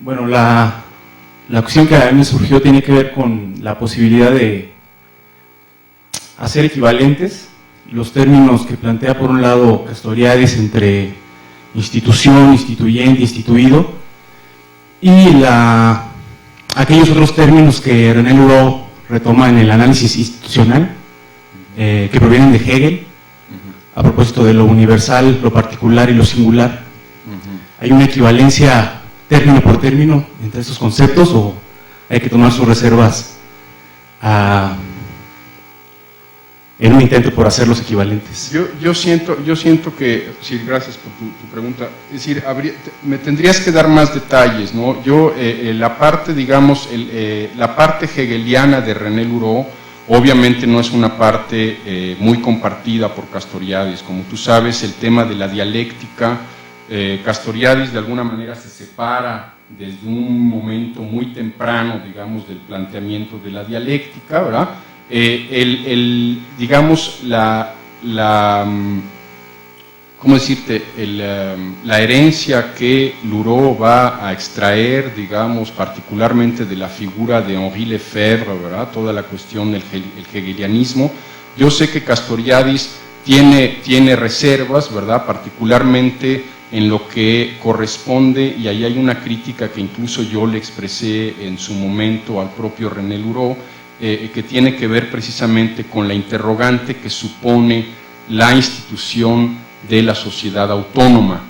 Bueno, la cuestión que a mí me surgió tiene que ver con la posibilidad de hacer equivalentes los términos que plantea por un lado Castoriadis entre institución, instituyente, instituido, y aquellos otros términos que René Louraux retoma en el análisis institucional, que provienen de Hegel, a propósito de lo universal, lo particular y lo singular. ¿Hay una equivalencia término por término entre estos conceptos o hay que tomar sus reservas en un intento por hacerlos equivalentes. Yo siento que, sí, gracias por tu pregunta, es decir, me tendrías que dar más detalles, ¿no? Yo, la parte, digamos, la parte hegeliana de René Luró, obviamente no es una parte muy compartida por Castoriadis. Como tú sabes, el tema de la dialéctica, Castoriadis de alguna manera se separa desde un momento muy temprano, digamos, del planteamiento de la dialéctica, ¿verdad? Digamos, ¿cómo decirte? La herencia que Luró va a extraer, digamos, particularmente de la figura de Henri Lefebvre, ¿verdad? Toda la cuestión del hegelianismo. Yo sé que Castoriadis tiene reservas, ¿verdad? Particularmente en lo que corresponde, y ahí hay una crítica que incluso yo le expresé en su momento al propio René Luró, que tiene que ver precisamente con la interrogante que supone la institución de la sociedad autónoma.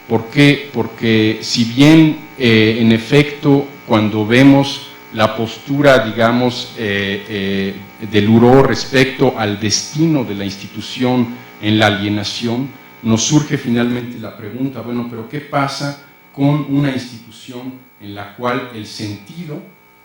¿Por qué? Porque si bien en efecto cuando vemos la postura, digamos, de Luró respecto al destino de la institución en la alienación, nos surge finalmente la pregunta, bueno, pero ¿qué pasa con una institución en la cual el sentido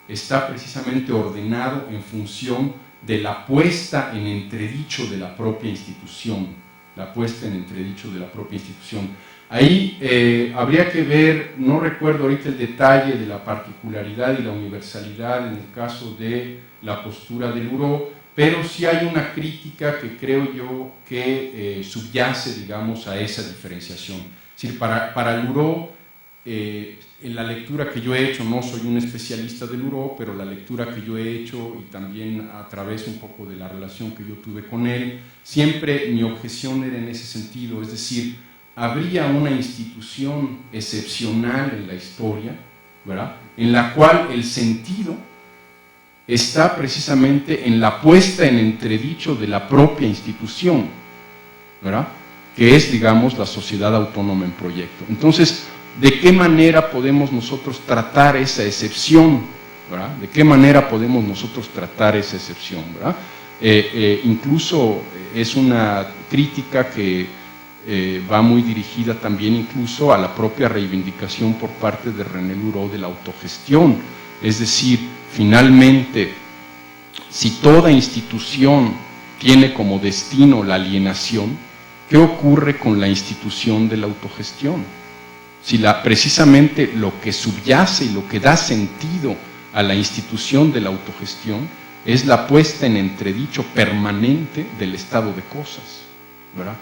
está precisamente ordenado en función de la puesta en entredicho de la propia institución? La puesta en entredicho de la propia institución. Ahí habría que ver, no recuerdo ahorita el detalle de la particularidad y la universalidad en el caso de la postura de Luró, pero sí hay una crítica que creo yo que subyace, digamos, a esa diferenciación. Es decir, para Luró, en la lectura que yo he hecho, no soy un especialista de Luró, pero la lectura que yo he hecho y también a través un poco de la relación que yo tuve con él, siempre mi objeción era en ese sentido, es decir, habría una institución excepcional en la historia, ¿verdad?, en la cual el sentido está precisamente en la puesta en entredicho de la propia institución, ¿verdad?, que es, digamos, la sociedad autónoma en proyecto. Entonces, ¿de qué manera podemos nosotros tratar esa excepción? ¿Verdad? ¿De qué manera podemos nosotros tratar esa excepción? ¿Verdad? Incluso es una crítica que va muy dirigida también incluso a la propia reivindicación por parte de René Luró de la autogestión. Es decir, finalmente, si toda institución tiene como destino la alienación, ¿qué ocurre con la institución de la autogestión? Si precisamente lo que subyace y lo que da sentido a la institución de la autogestión es la puesta en entredicho permanente del estado de cosas, ¿verdad?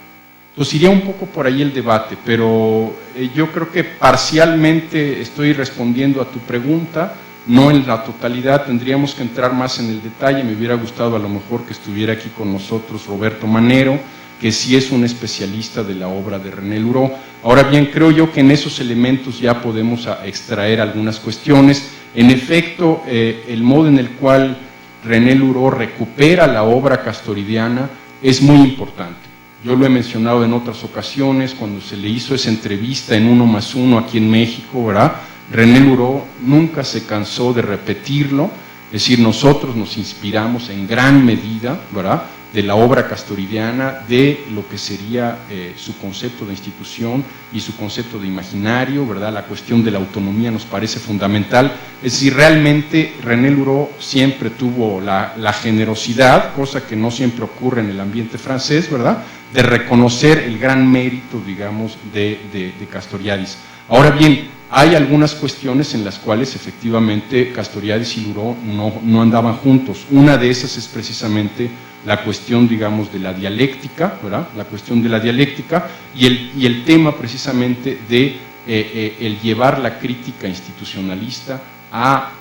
Entonces iría un poco por ahí el debate, pero yo creo que parcialmente estoy respondiendo a tu pregunta, no en la totalidad, tendríamos que entrar más en el detalle. Me hubiera gustado a lo mejor que estuviera aquí con nosotros Roberto Manero, que sí es un especialista de la obra de René Luró. Ahora bien, creo yo que en esos elementos ya podemos extraer algunas cuestiones. En efecto, el modo en el cual René Luró recupera la obra castoridiana es muy importante. Yo lo he mencionado en otras ocasiones, cuando se le hizo esa entrevista en 1+1 aquí en México, ¿verdad? René Luró nunca se cansó de repetirlo, es decir, nosotros nos inspiramos en gran medida, ¿verdad?, de la obra castoridiana, de lo que sería su concepto de institución y su concepto de imaginario, ¿verdad? La cuestión de la autonomía nos parece fundamental. Es decir, realmente René Luró siempre tuvo la generosidad, cosa que no siempre ocurre en el ambiente francés, ¿verdad?, de reconocer el gran mérito, digamos, de Castoriadis. Ahora bien, hay algunas cuestiones en las cuales efectivamente Castoriadis y Luró no andaban juntos. Una de esas es precisamente la cuestión, digamos, de la dialéctica, ¿verdad?, la cuestión de la dialéctica y el tema precisamente de el llevar la crítica institucionalista a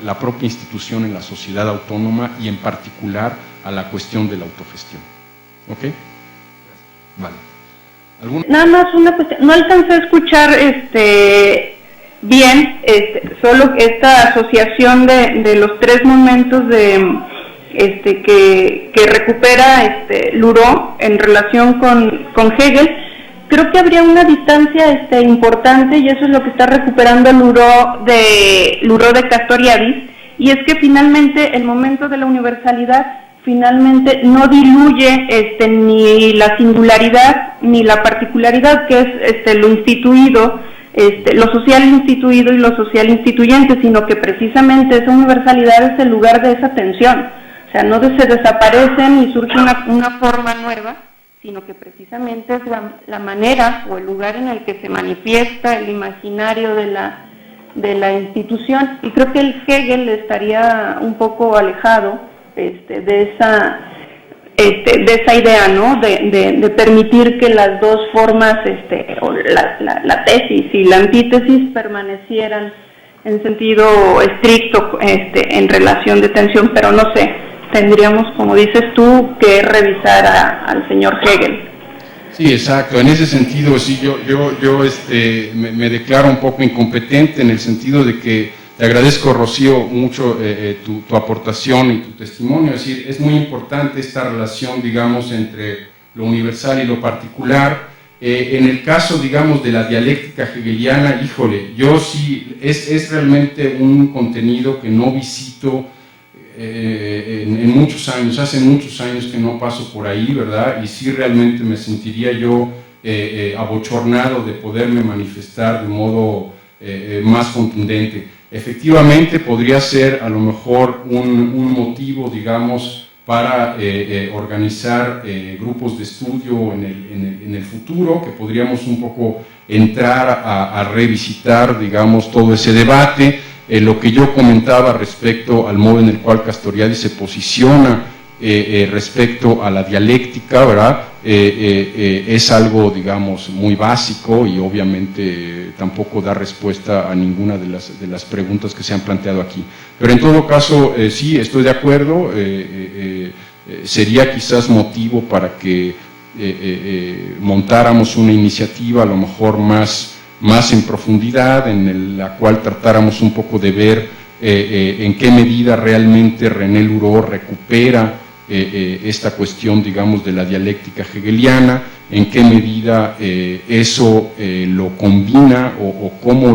la propia institución en la sociedad autónoma y en particular a la cuestión de la autogestión. ¿Ok? Vale. Nada más una cuestión, no alcancé a escuchar bien, solo esta asociación de los tres momentos que recupera Luró en relación con Hegel. Creo que habría una distancia importante, y eso es lo que está recuperando Luró de Castoriadis, y es que finalmente el momento de la universalidad finalmente no diluye ni la singularidad ni la particularidad que es lo instituido, lo social instituido y lo social instituyente, sino que precisamente esa universalidad es el lugar de esa tensión. O sea, no se desaparecen y surge una forma nueva, sino que precisamente es la manera o el lugar en el que se manifiesta el imaginario de la institución. Y creo que el Hegel estaría un poco alejado de esa idea, ¿no? De permitir que las dos formas, o la tesis y la antítesis permanecieran en sentido estricto, en relación de tensión, pero no sé, tendríamos, como dices tú, que revisar al señor Hegel. Sí, exacto. En ese sentido, sí, yo me declaro un poco incompetente en el sentido de que te agradezco, Rocío, mucho tu aportación y tu testimonio. Es decir, es muy importante esta relación, digamos, entre lo universal y lo particular. En el caso, digamos, de la dialéctica hegeliana, híjole, yo sí, es realmente un contenido que no visito en muchos años, hace muchos años que no paso por ahí, ¿verdad? Y sí realmente me sentiría yo abochornado de poderme manifestar de modo más contundente. Efectivamente podría ser a lo mejor un motivo, digamos, para organizar grupos de estudio en el futuro, que podríamos un poco entrar a revisitar, digamos, todo ese debate. Lo que yo comentaba respecto al modo en el cual Castoriadis se posiciona respecto a la dialéctica, ¿verdad? Es algo, digamos, muy básico y obviamente tampoco da respuesta a ninguna de las preguntas que se han planteado aquí. Pero en todo caso, sí, estoy de acuerdo, sería quizás motivo para que montáramos una iniciativa a lo mejor más en profundidad, en la cual tratáramos un poco de ver en qué medida realmente René Luró recupera esta cuestión, digamos, de la dialéctica hegeliana, en qué medida eso lo combina o cómo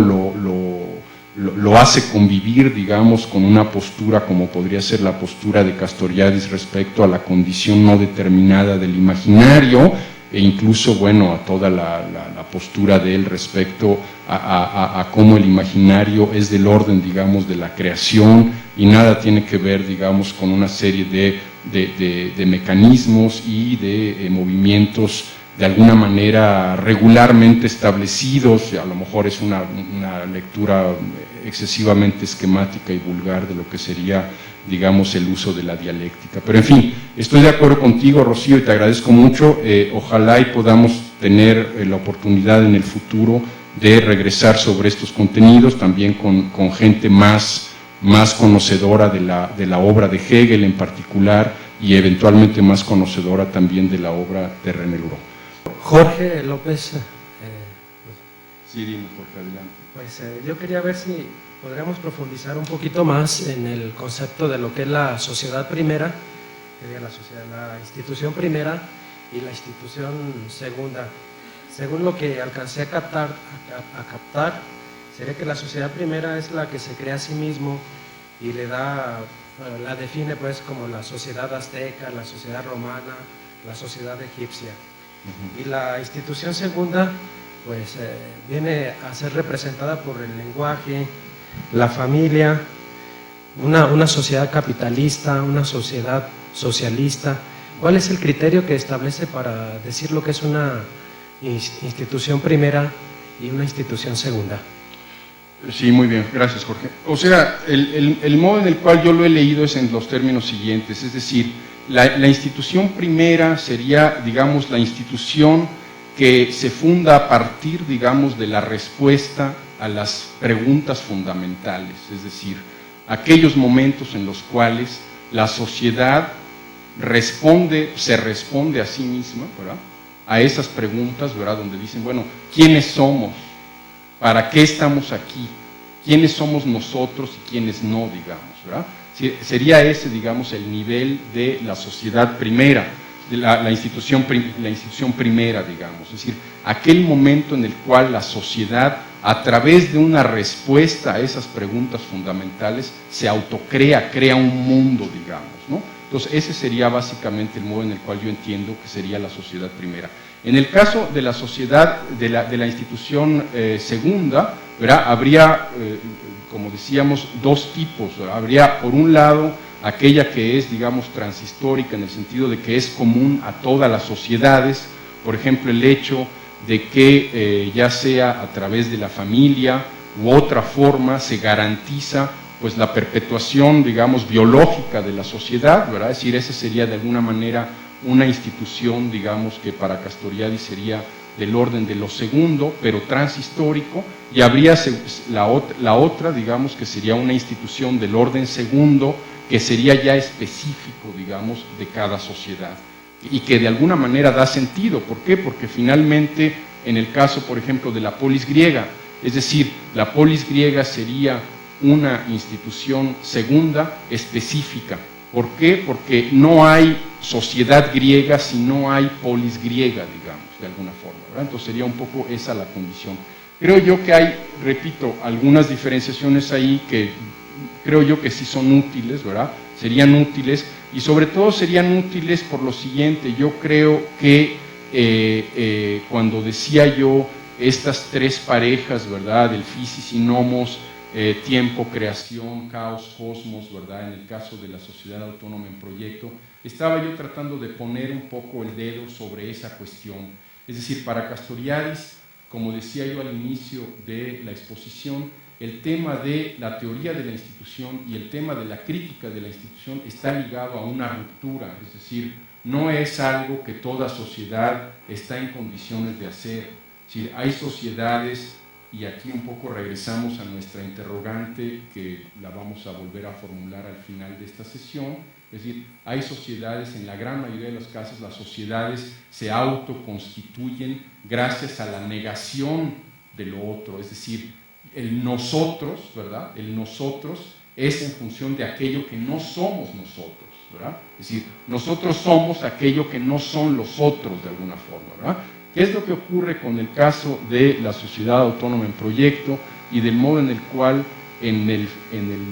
lo hace convivir, digamos, con una postura como podría ser la postura de Castoriadis respecto a la condición no determinada del imaginario, e incluso, bueno, a toda la postura de él respecto a cómo el imaginario es del orden, digamos, de la creación y nada tiene que ver, digamos, con una serie de mecanismos y de movimientos de alguna manera regularmente establecidos. A lo mejor es una lectura excesivamente esquemática y vulgar de lo que sería, digamos, el uso de la dialéctica. Pero en fin, estoy de acuerdo contigo, Rocío, y te agradezco mucho. Ojalá y podamos tener la oportunidad en el futuro de regresar sobre estos contenidos, también con gente más conocedora de la obra de Hegel en particular y eventualmente más conocedora también de la obra de René Luró. Jorge López. Sí, dime, Jorge, adelante. Pues yo quería ver si podríamos profundizar un poquito más en el concepto de lo que es la sociedad primera, la institución primera y la institución segunda. Según lo que alcancé a captar, sería que la sociedad primera es la que se crea a sí mismo y la define pues como la sociedad azteca, la sociedad romana, la sociedad egipcia. Y la institución segunda pues viene a ser representada por el lenguaje, la familia, una sociedad capitalista, una sociedad socialista. ¿Cuál es el criterio que establece para decir lo que es una institución primera y una institución segunda? Sí, muy bien, gracias, Jorge. O sea, el modo en el cual yo lo he leído es en los términos siguientes, es decir, la institución primera sería, digamos, la institución que se funda a partir, digamos, de la respuesta a las preguntas fundamentales, es decir, aquellos momentos en los cuales la sociedad se responde a sí misma, ¿verdad?, a esas preguntas, ¿verdad?, donde dicen, bueno, ¿quiénes somos? ¿Para qué estamos aquí? ¿Quiénes somos nosotros y quiénes no, digamos, ¿verdad? Sería ese, digamos, el nivel de la sociedad primera, de la institución primera, digamos, es decir, aquel momento en el cual la sociedad, a través de una respuesta a esas preguntas fundamentales, se autocrea, crea un mundo, digamos, ¿no? Entonces, ese sería básicamente el modo en el cual yo entiendo que sería la sociedad primera. En el caso de la sociedad, de la institución segunda, ¿verdad? Habría, como decíamos, dos tipos. ¿Verdad? Habría, por un lado, aquella que es, digamos, transhistórica, en el sentido de que es común a todas las sociedades, por ejemplo, el hecho de que ya sea a través de la familia u otra forma se garantiza pues la perpetuación, digamos, biológica de la sociedad, ¿verdad? Es decir, esa sería de alguna manera una institución, digamos, que para Castoriadis sería del orden de lo segundo, pero transhistórico, y habría la otra, digamos, que sería una institución del orden segundo, que sería ya específico, digamos, de cada sociedad, y que de alguna manera da sentido. ¿Por qué? Porque finalmente, en el caso, por ejemplo, de la polis griega, es decir, la polis griega sería una institución segunda específica. ¿Por qué? Porque no hay sociedad griega si no hay polis griega, digamos, de alguna forma, ¿verdad? Entonces sería un poco esa la condición. Creo yo que hay, repito, algunas diferenciaciones ahí que creo yo que sí son útiles, ¿verdad? Serían útiles, y sobre todo serían útiles por lo siguiente. Yo creo que cuando decía yo estas tres parejas, ¿verdad? El physis y nomos, tiempo, creación, caos, cosmos, ¿verdad? En el caso de la sociedad autónoma en proyecto, estaba yo tratando de poner un poco el dedo sobre esa cuestión. Es decir, para Castoriadis, como decía yo al inicio de la exposición, el tema de la teoría de la institución y el tema de la crítica de la institución está ligado a una ruptura, es decir, no es algo que toda sociedad está en condiciones de hacer. Es decir, hay sociedades, y aquí un poco regresamos a nuestra interrogante, que la vamos a volver a formular al final de esta sesión, es decir, hay sociedades, en la gran mayoría de los casos, las sociedades se autoconstituyen gracias a la negación de lo otro, es decir, el nosotros, ¿verdad? El nosotros es en función de aquello que no somos nosotros, ¿verdad? Es decir, nosotros somos aquello que no son los otros de alguna forma, ¿verdad? ¿Qué es lo que ocurre con el caso de la sociedad autónoma en proyecto y del modo en el cual en el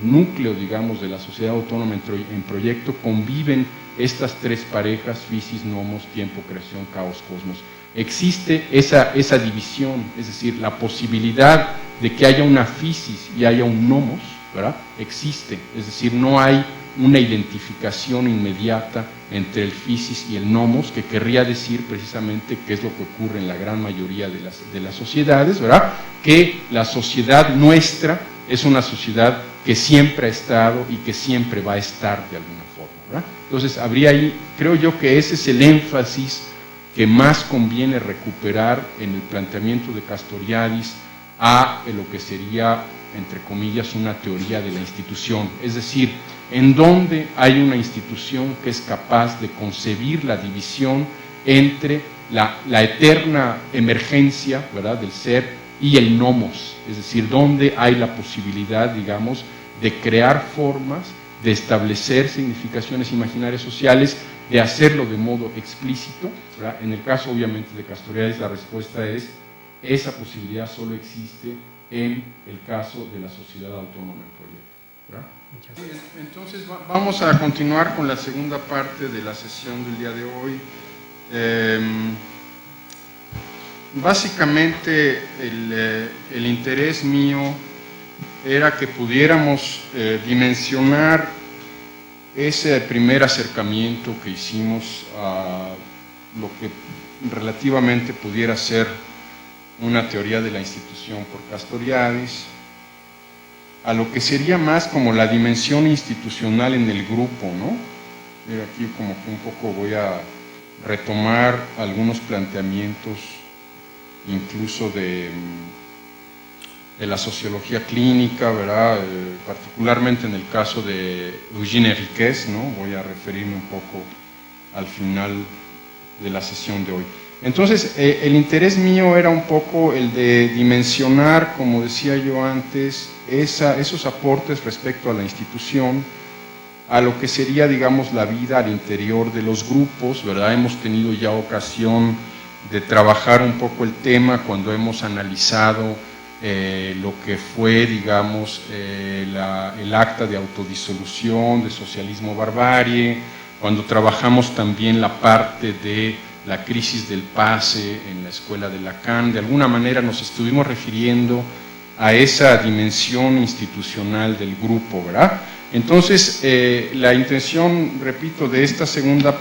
núcleo, digamos, de la sociedad autónoma en proyecto conviven estas tres parejas, physis, nomos, tiempo, creación, caos, cosmos? Existe esa división, es decir, la posibilidad de que haya una physis y haya un nomos, ¿verdad? Existe, es decir, no hay una identificación inmediata entre el physis y el nomos, que querría decir precisamente qué es lo que ocurre en la gran mayoría de las sociedades, ¿verdad? Que la sociedad nuestra es una sociedad que siempre ha estado y que siempre va a estar de alguna forma, ¿verdad? Entonces, habría ahí, creo yo que ese es el énfasis que más conviene recuperar en el planteamiento de Castoriadis a lo que sería, entre comillas, una teoría de la institución, es decir, en donde hay una institución que es capaz de concebir la división entre la eterna emergencia, ¿verdad?, del ser y el nomos, es decir, donde hay la posibilidad, digamos, de crear formas, de establecer significaciones imaginarias sociales, de hacerlo de modo explícito, ¿verdad? En el caso, obviamente, de Castoriadis, la respuesta es: esa posibilidad solo existe en el caso de la sociedad autónoma en proyecto, ¿verdad? Entonces vamos a continuar con la segunda parte de la sesión del día de hoy. Básicamente el interés mío era que pudiéramos dimensionar ese primer acercamiento que hicimos a lo que relativamente pudiera ser una teoría de la institución por Castoriadis, a lo que sería más como la dimensión institucional en el grupo, ¿no? Aquí como que un poco voy a retomar algunos planteamientos incluso de la sociología clínica, ¿verdad? Particularmente en el caso de Eugène Henriques, ¿no? Voy a referirme un poco al final de la sesión de hoy. Entonces, el interés mío era un poco el de dimensionar, como decía yo antes, esos aportes respecto a la institución, a lo que sería, digamos, la vida al interior de los grupos, ¿verdad? Hemos tenido ya ocasión de trabajar un poco el tema cuando hemos analizado lo que fue, digamos, el acta de autodisolución, de socialismo barbarie, cuando trabajamos también la parte de la crisis del pase en la escuela de Lacan, de alguna manera nos estuvimos refiriendo a esa dimensión institucional del grupo, ¿verdad? Entonces, la intención, repito, de esta segunda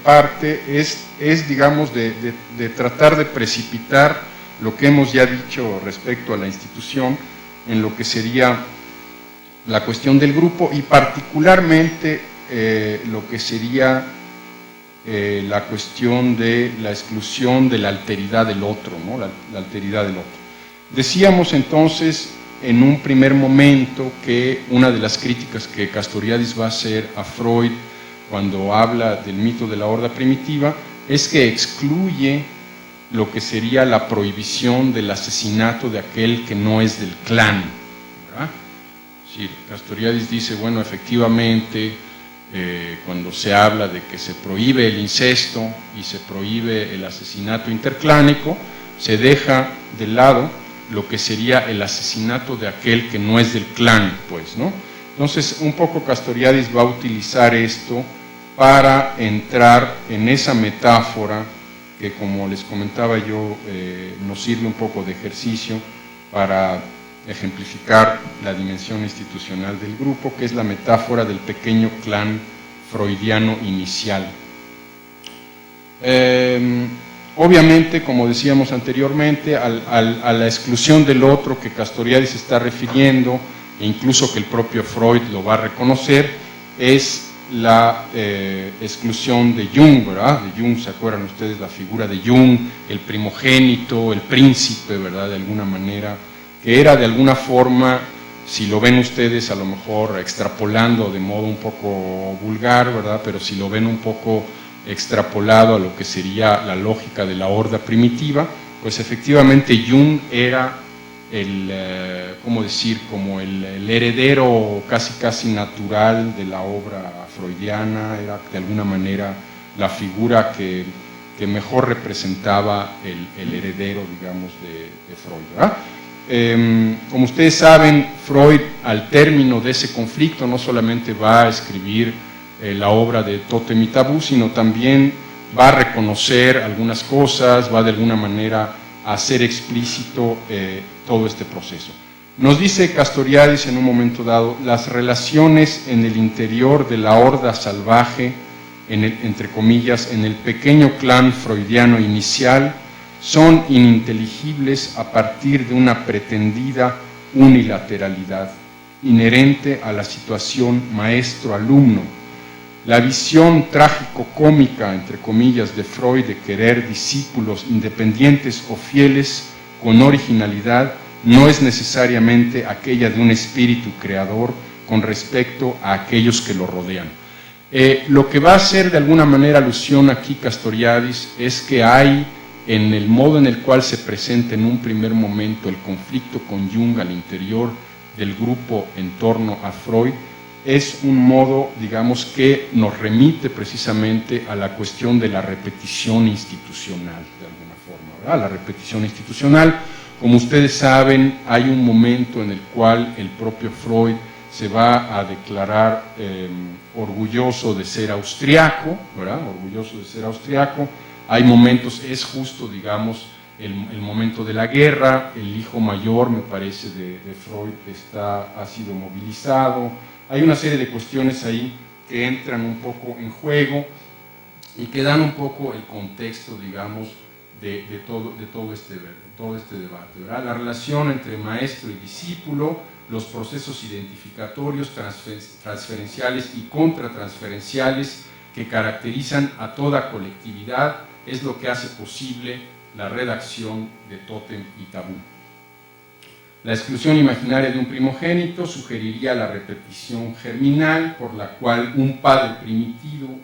parte es digamos, de tratar de precipitar lo que hemos ya dicho respecto a la institución en lo que sería la cuestión del grupo y particularmente lo que sería la cuestión de la exclusión de la alteridad del otro, ¿no? La alteridad del otro. Decíamos entonces en un primer momento que una de las críticas que Castoriadis va a hacer a Freud cuando habla del mito de la horda primitiva es que excluye lo que sería la prohibición del asesinato de aquel que no es del clan, ¿verdad? Es decir, Castoriadis dice, bueno, efectivamente, cuando se habla de que se prohíbe el incesto y se prohíbe el asesinato interclánico, se deja de lado lo que sería el asesinato de aquel que no es del clan, pues, ¿no? Entonces, un poco Castoriadis va a utilizar esto para entrar en esa metáfora que, como les comentaba yo, nos sirve un poco de ejercicio para ejemplificar la dimensión institucional del grupo, que es la metáfora del pequeño clan freudiano inicial. Obviamente, como decíamos anteriormente, a la exclusión del otro que Castoriadis se está refiriendo, e incluso que el propio Freud lo va a reconocer, es la exclusión de Jung, ¿verdad? De Jung, ¿se acuerdan ustedes la figura de Jung, el primogénito, el príncipe, ¿verdad? De alguna manera, que era de alguna forma, si lo ven ustedes a lo mejor extrapolando de modo un poco vulgar, ¿verdad? Pero si lo ven un poco extrapolado a lo que sería la lógica de la horda primitiva, pues efectivamente Jung era ¿cómo decir?, como el heredero casi natural de la obra freudiana, era de alguna manera la figura que mejor representaba el heredero, digamos, de Freud, ¿verdad? Como ustedes saben, Freud, al término de ese conflicto, no solamente va a escribir la obra de Tótem y Tabú, sino también va a reconocer algunas cosas, va de alguna manera a hacer explícito todo este proceso. Nos dice Castoriadis en un momento dado, las relaciones en el interior de la horda salvaje, entre comillas, en el pequeño clan freudiano inicial, son ininteligibles a partir de una pretendida unilateralidad inherente a la situación maestro-alumno. La visión trágico-cómica, entre comillas, de Freud de querer discípulos independientes o fieles con originalidad no es necesariamente aquella de un espíritu creador con respecto a aquellos que lo rodean. Lo que va a hacer de alguna manera alusión aquí Castoriadis es que hay, en el modo en el cual se presenta en un primer momento el conflicto con Jung al interior del grupo en torno a Freud, es un modo, digamos, que nos remite precisamente a la cuestión de la repetición institucional, de alguna forma, ¿verdad? La repetición institucional, como ustedes saben, hay un momento en el cual el propio Freud se va a declarar orgulloso de ser austriaco, ¿verdad? Orgulloso de ser austriaco. Hay momentos, es justo, digamos, el momento de la guerra, el hijo mayor, me parece, de Freud ha sido movilizado. Hay una serie de cuestiones ahí que entran un poco en juego y que dan un poco el contexto, digamos, de todo este debate, ¿verdad? La relación entre maestro y discípulo, los procesos identificatorios, transferenciales y contratransferenciales que caracterizan a toda colectividad, es lo que hace posible la redacción de Tótem y Tabú. La exclusión imaginaria de un primogénito sugeriría la repetición germinal por la cual un padre primitivo,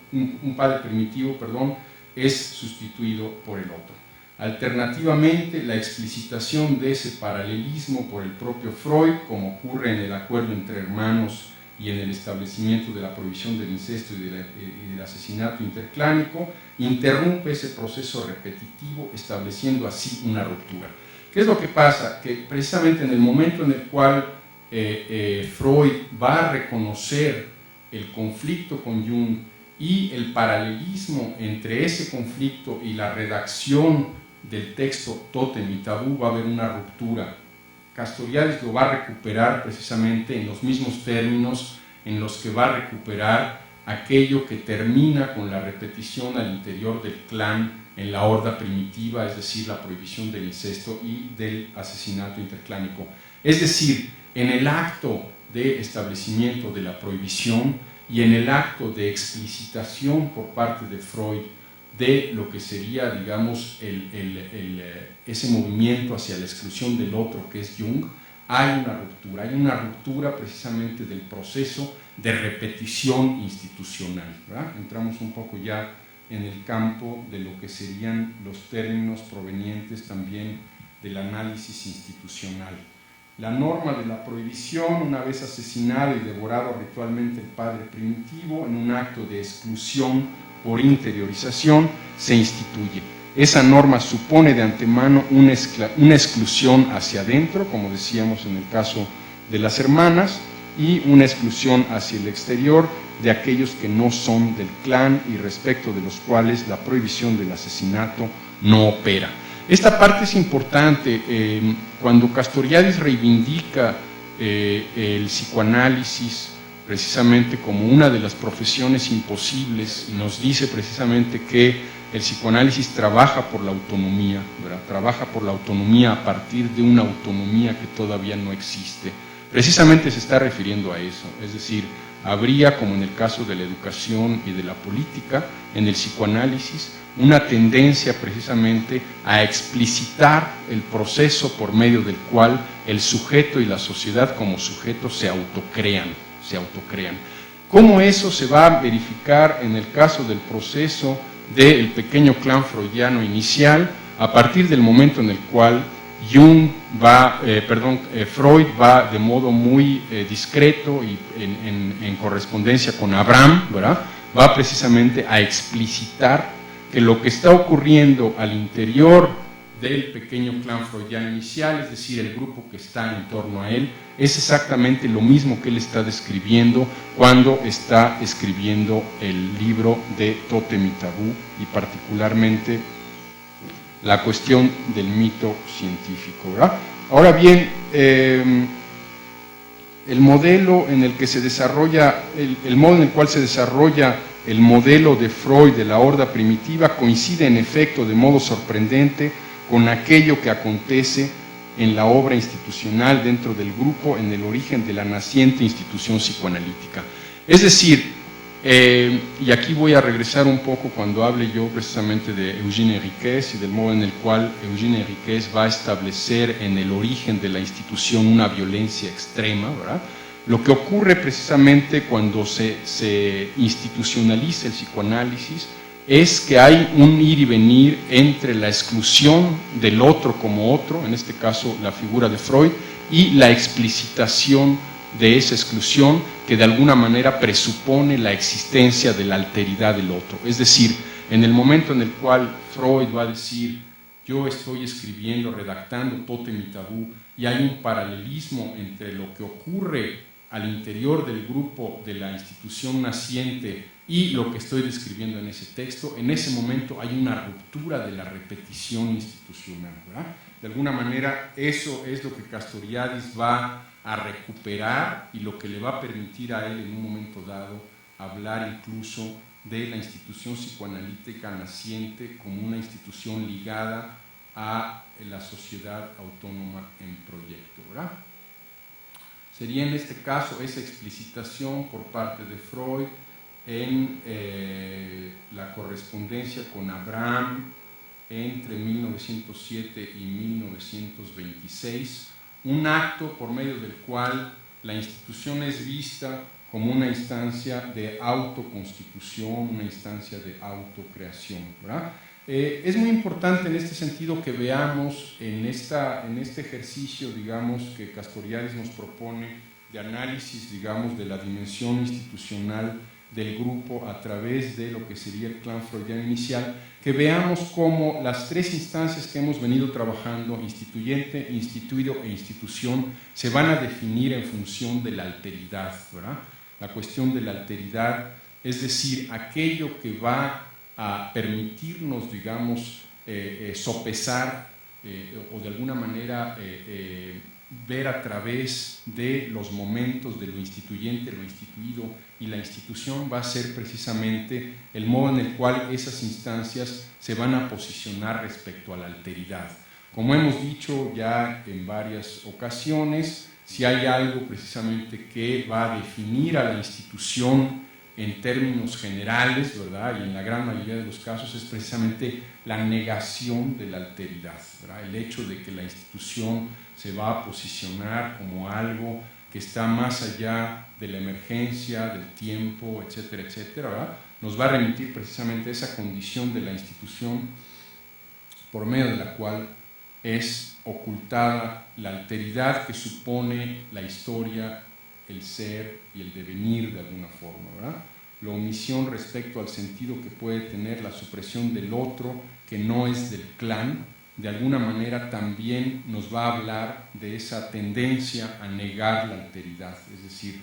es sustituido por el otro. Alternativamente, la explicitación de ese paralelismo por el propio Freud, como ocurre en el acuerdo entre hermanos y en el establecimiento de la prohibición del incesto y del asesinato interclánico, interrumpe ese proceso repetitivo, estableciendo así una ruptura. ¿Qué es lo que pasa? Que precisamente en el momento en el cual Freud va a reconocer el conflicto con Jung y el paralelismo entre ese conflicto y la redacción del texto Tótem y Tabú, va a haber una ruptura. Castoriadis lo va a recuperar precisamente en los mismos términos en los que va a recuperar aquello que termina con la repetición al interior del clan en la horda primitiva, es decir, la prohibición del incesto y del asesinato interclánico. Es decir, en el acto de establecimiento de la prohibición y en el acto de explicitación por parte de Freud de lo que sería, digamos, ese movimiento hacia la exclusión del otro, que es Jung, hay una ruptura precisamente del proceso de repetición institucional, ¿verdad? Entramos un poco ya en el campo de lo que serían los términos provenientes también del análisis institucional. La norma de la prohibición, una vez asesinado y devorado ritualmente el padre primitivo, en un acto de exclusión por interiorización, se instituye. Esa norma supone de antemano una exclusión hacia adentro, como decíamos en el caso de las hermanas, y una exclusión hacia el exterior de aquellos que no son del clan y respecto de los cuales la prohibición del asesinato no opera. Esta parte es importante. Cuando Castoriadis reivindica el psicoanálisis precisamente como una de las profesiones imposibles y nos dice precisamente que el psicoanálisis trabaja por la autonomía, ¿verdad? Trabaja por la autonomía a partir de una autonomía que todavía no existe. Precisamente se está refiriendo a eso, es decir, habría, como en el caso de la educación y de la política, en el psicoanálisis, una tendencia precisamente a explicitar el proceso por medio del cual el sujeto y la sociedad como sujetos se autocrean. ¿Cómo eso se va a verificar en el caso del proceso del pequeño clan freudiano inicial, a partir del momento en el cual Freud va de modo muy discreto y en correspondencia con Abraham, ¿verdad? Va precisamente a explicitar que lo que está ocurriendo al interior del pequeño clan freudiano inicial, es decir, el grupo que está en torno a él, es exactamente lo mismo que él está describiendo cuando está escribiendo el libro de Tótem y Tabú, y particularmente la cuestión del mito científico, ¿verdad? Ahora bien, el modelo en el que se desarrolla, el modo en el cual se desarrolla el modelo de Freud de la horda primitiva coincide en efecto de modo sorprendente con aquello que acontece en la obra institucional dentro del grupo en el origen de la naciente institución psicoanalítica. Es decir, y aquí voy a regresar un poco cuando hable yo precisamente de Eugène Enriquez y del modo en el cual Eugène Enriquez va a establecer en el origen de la institución una violencia extrema, ¿verdad? Lo que ocurre precisamente cuando se institucionaliza el psicoanálisis es que hay un ir y venir entre la exclusión del otro como otro, en este caso la figura de Freud, y la explicitación de esa exclusión que de alguna manera presupone la existencia de la alteridad del otro. Es decir, en el momento en el cual Freud va a decir yo estoy escribiendo, redactando Tótem y Tabú, y hay un paralelismo entre lo que ocurre al interior del grupo de la institución naciente y lo que estoy describiendo en ese texto, en ese momento hay una ruptura de la repetición institucional, ¿verdad? De alguna manera eso es lo que Castoriadis va a recuperar y lo que le va a permitir a él en un momento dado hablar incluso de la institución psicoanalítica naciente como una institución ligada a la sociedad autónoma en proyecto, ¿verdad? Sería en este caso esa explicitación por parte de Freud en la correspondencia con Abraham entre 1907 y 1926, un acto por medio del cual la institución es vista como una instancia de autoconstitución, una instancia de autocreación, ¿verdad? Es muy importante en este sentido que veamos en este ejercicio, digamos, que Castoriadis nos propone de análisis, digamos, de la dimensión institucional del grupo a través de lo que sería el clan freudiano inicial, que veamos cómo las tres instancias que hemos venido trabajando, instituyente, instituido e institución, se van a definir en función de la alteridad, ¿verdad? La cuestión de la alteridad es decir, aquello que va a permitirnos, digamos, sopesar o de alguna manera ver a través de los momentos de lo instituyente, lo instituido y la institución, va a ser precisamente el modo en el cual esas instancias se van a posicionar respecto a la alteridad. Como hemos dicho ya en varias ocasiones, si hay algo precisamente que va a definir a la institución en términos generales, ¿verdad? Y en la gran mayoría de los casos es precisamente la negación de la alteridad, ¿verdad? El hecho de que la institución se va a posicionar como algo que está más allá de la emergencia, del tiempo, etcétera, etcétera, ¿verdad? Nos va a remitir precisamente a esa condición de la institución por medio de la cual es ocultada la alteridad que supone la historia, el ser y el devenir de alguna forma, ¿verdad? La omisión respecto al sentido que puede tener la supresión del otro que no es del clan, de alguna manera también nos va a hablar de esa tendencia a negar la alteridad, es decir,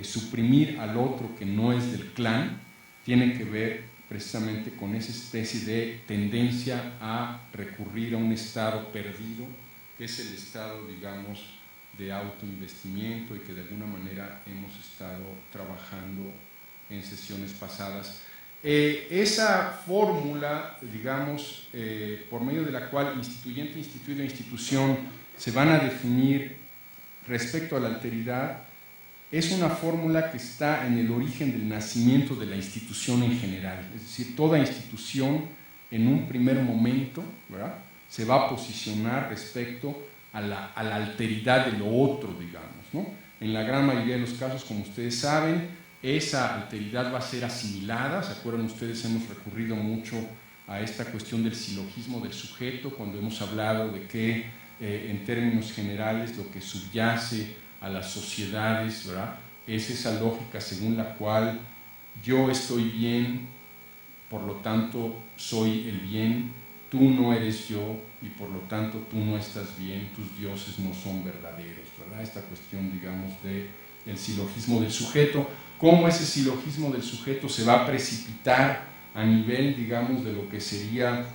suprimir al otro que no es del clan tiene que ver precisamente con esa especie de tendencia a recurrir a un estado perdido, que es el estado, digamos, de autoinvestimiento y que de alguna manera hemos estado trabajando en sesiones pasadas. Esa fórmula, digamos, por medio de la cual instituyente, instituido e institución se van a definir respecto a la alteridad, es una fórmula que está en el origen del nacimiento de la institución en general. Es decir, toda institución en un primer momento, ¿verdad?, se va a posicionar respecto a la alteridad de lo otro, digamos, ¿no? En la gran mayoría de los casos, como ustedes saben, esa alteridad va a ser asimilada. ¿Se acuerdan ustedes? Hemos recurrido mucho a esta cuestión del silogismo del sujeto cuando hemos hablado de que en términos generales lo que subyace a las sociedades, ¿verdad?, es esa lógica según la cual yo estoy bien, por lo tanto soy el bien, tú no eres yo y por lo tanto tú no estás bien, tus dioses no son verdaderos, ¿verdad? Esta cuestión, digamos, del silogismo del sujeto, cómo ese silogismo del sujeto se va a precipitar a nivel, digamos, de lo que sería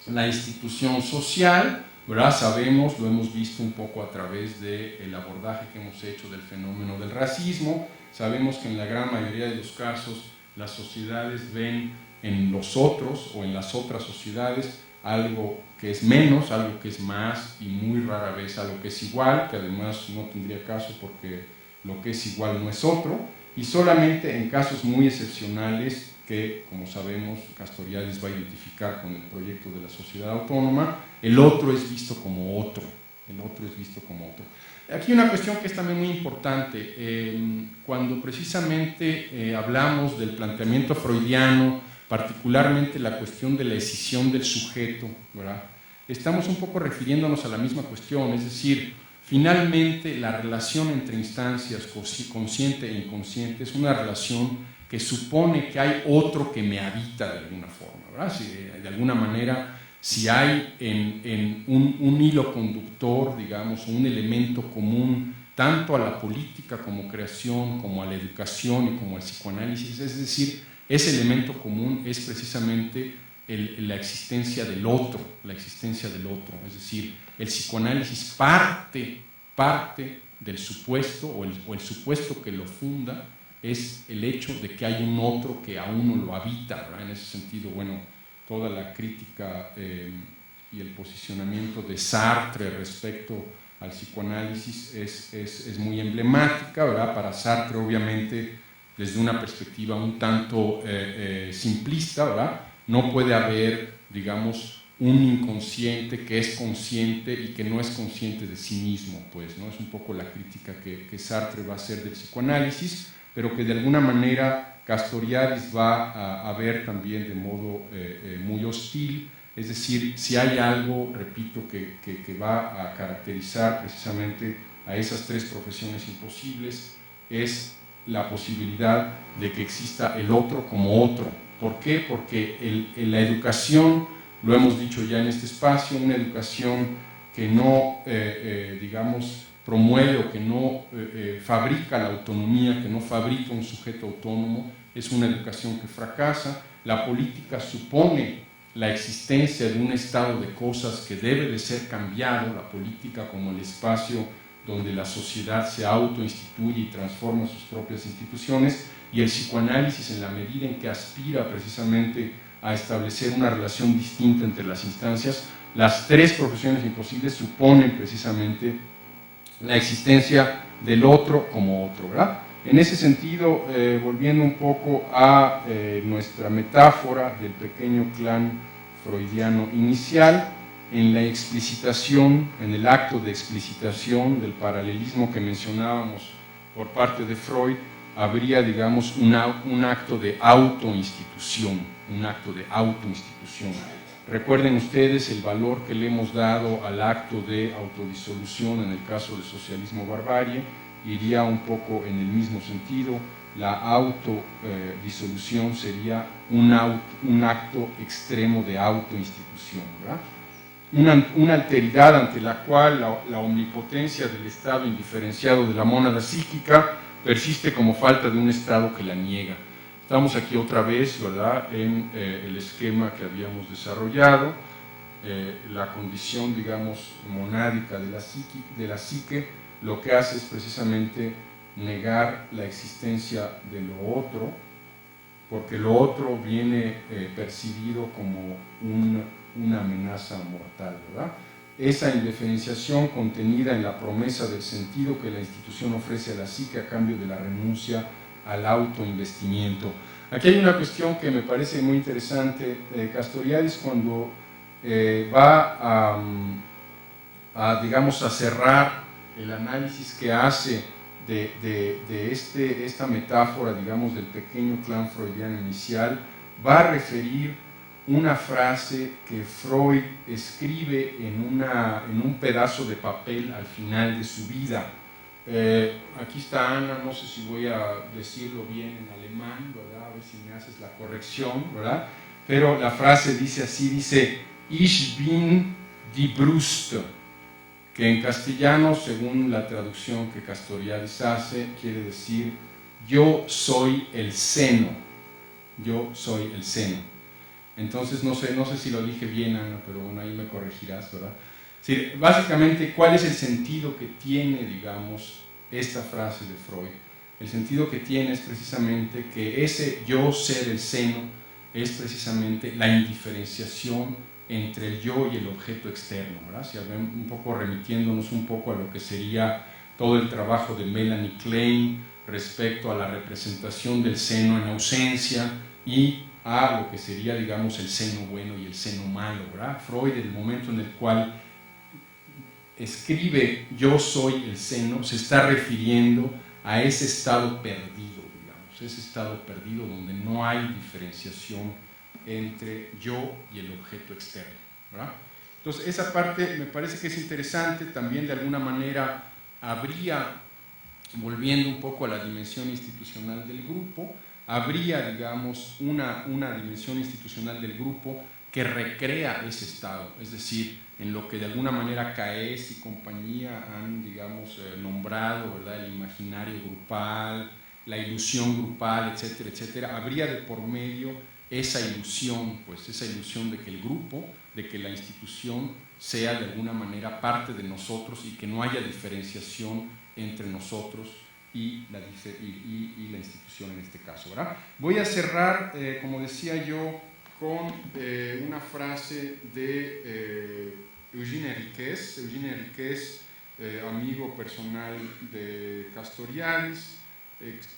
la institución social, ¿verdad? Sabemos, lo hemos visto un poco a través del abordaje que hemos hecho del fenómeno del racismo, sabemos que en la gran mayoría de los casos las sociedades ven en los otros o en las otras sociedades algo que es menos, algo que es más y muy rara vez algo que es igual, que además no tendría caso porque lo que es igual no es otro, y solamente en casos muy excepcionales que, como sabemos, Castoriadis va a identificar con el proyecto de la sociedad autónoma, el otro es visto como otro, el otro es visto como otro. Aquí una cuestión que es también muy importante, cuando precisamente hablamos del planteamiento freudiano, particularmente la cuestión de la escisión del sujeto, ¿verdad?, estamos un poco refiriéndonos a la misma cuestión, es decir, finalmente la relación entre instancias consciente e inconsciente es una relación que supone que hay otro que me habita de alguna forma, ¿verdad? Si, de alguna manera, si hay en un hilo conductor, digamos, un elemento común tanto a la política como creación, como a la educación y como al psicoanálisis, es decir, ese elemento común es precisamente la existencia del otro, es decir, el psicoanálisis parte del supuesto, o el supuesto que lo funda, es el hecho de que hay un otro que a uno lo habita, ¿verdad? En ese sentido, bueno, toda la crítica y el posicionamiento de Sartre respecto al psicoanálisis es muy emblemática, ¿verdad? Para Sartre, obviamente, desde una perspectiva un tanto simplista, ¿verdad?, no puede haber, digamos, un inconsciente que es consciente y que no es consciente de sí mismo, pues, ¿no? Es un poco la crítica que Sartre va a hacer del psicoanálisis, pero que de alguna manera Castoriadis va a ver también de modo muy hostil, es decir, si hay algo, repito, que va a caracterizar precisamente a esas tres profesiones imposibles, es la posibilidad de que exista el otro como otro. ¿Por qué? Porque la educación, lo hemos dicho ya en este espacio, una educación que no, digamos, promueve o que no fabrica la autonomía, que no fabrica un sujeto autónomo, es una educación que fracasa. La política supone la existencia de un estado de cosas que debe de ser cambiado, la política como el espacio donde la sociedad se autoinstituye y transforma sus propias instituciones, y el psicoanálisis, en la medida en que aspira precisamente a establecer una relación distinta entre las instancias, las tres profesiones imposibles suponen precisamente la existencia del otro como otro, ¿verdad? En ese sentido, volviendo un poco a nuestra metáfora del pequeño clan freudiano inicial, en la explicitación, en el acto de explicitación del paralelismo que mencionábamos por parte de Freud, habría, digamos, un acto de autoinstitución, un acto de autoinstitución. Recuerden ustedes el valor que le hemos dado al acto de autodisolución en el caso de Socialismo Barbarie, iría un poco en el mismo sentido. La autodisolución sería un acto extremo de autoinstitución, ¿verdad? Una alteridad ante la cual la omnipotencia del estado indiferenciado de la mónada psíquica persiste como falta de un estado que la niega. Estamos aquí otra vez, ¿verdad?, en el esquema que habíamos desarrollado, la condición, digamos, monádica de la psique, lo que hace es precisamente negar la existencia de lo otro, porque lo otro viene percibido como una amenaza mortal, ¿verdad? Esa indiferenciación contenida en la promesa del sentido que la institución ofrece a la psique a cambio de la renuncia al autoinvestimiento. Aquí hay una cuestión que me parece muy interesante. Castoriadis, cuando va digamos, a cerrar el análisis que hace de esta metáfora, digamos, del pequeño clan freudiano inicial, va a referir una frase que Freud escribe en un pedazo de papel al final de su vida. Aquí está Ana, no sé si voy a decirlo bien en alemán, ¿verdad? A ver si me haces la corrección, ¿verdad? Pero la frase dice así, dice Ich bin die Brust, que en castellano, según la traducción que Castoriadis hace, quiere decir yo soy el seno, yo soy el seno. Entonces, no sé si lo dije bien, Ana, pero bueno, ahí me corregirás, ¿verdad? Sí, básicamente, ¿cuál es el sentido que tiene, digamos, esta frase de Freud? El sentido que tiene es precisamente que ese yo ser el seno es precisamente la indiferenciación entre el yo y el objeto externo, ¿verdad? Si un poco remitiéndonos un poco a lo que sería todo el trabajo de Melanie Klein respecto a la representación del seno en ausencia y a lo que sería, digamos, el seno bueno y el seno malo, ¿verdad? Freud, en el momento en el cual escribe yo soy el seno, se está refiriendo a ese estado perdido, digamos, ese estado perdido donde no hay diferenciación entre yo y el objeto externo, ¿verdad? Entonces, esa parte me parece que es interesante. También, de alguna manera, habría, volviendo un poco a la dimensión institucional del grupo, habría, digamos, una dimensión institucional del grupo que recrea ese estado, es decir, en lo que de alguna manera Caes y compañía han, digamos, nombrado, ¿verdad?, el imaginario grupal, la ilusión grupal, etcétera, etcétera. Habría de por medio esa ilusión, pues esa ilusión de que el grupo, de que la institución sea de alguna manera parte de nosotros y que no haya diferenciación entre nosotros y la institución en este caso, ¿verdad? Voy a cerrar, como decía yo, con una frase de Eugène Enriquez. Eugène Enriquez, amigo personal de Castoriadis,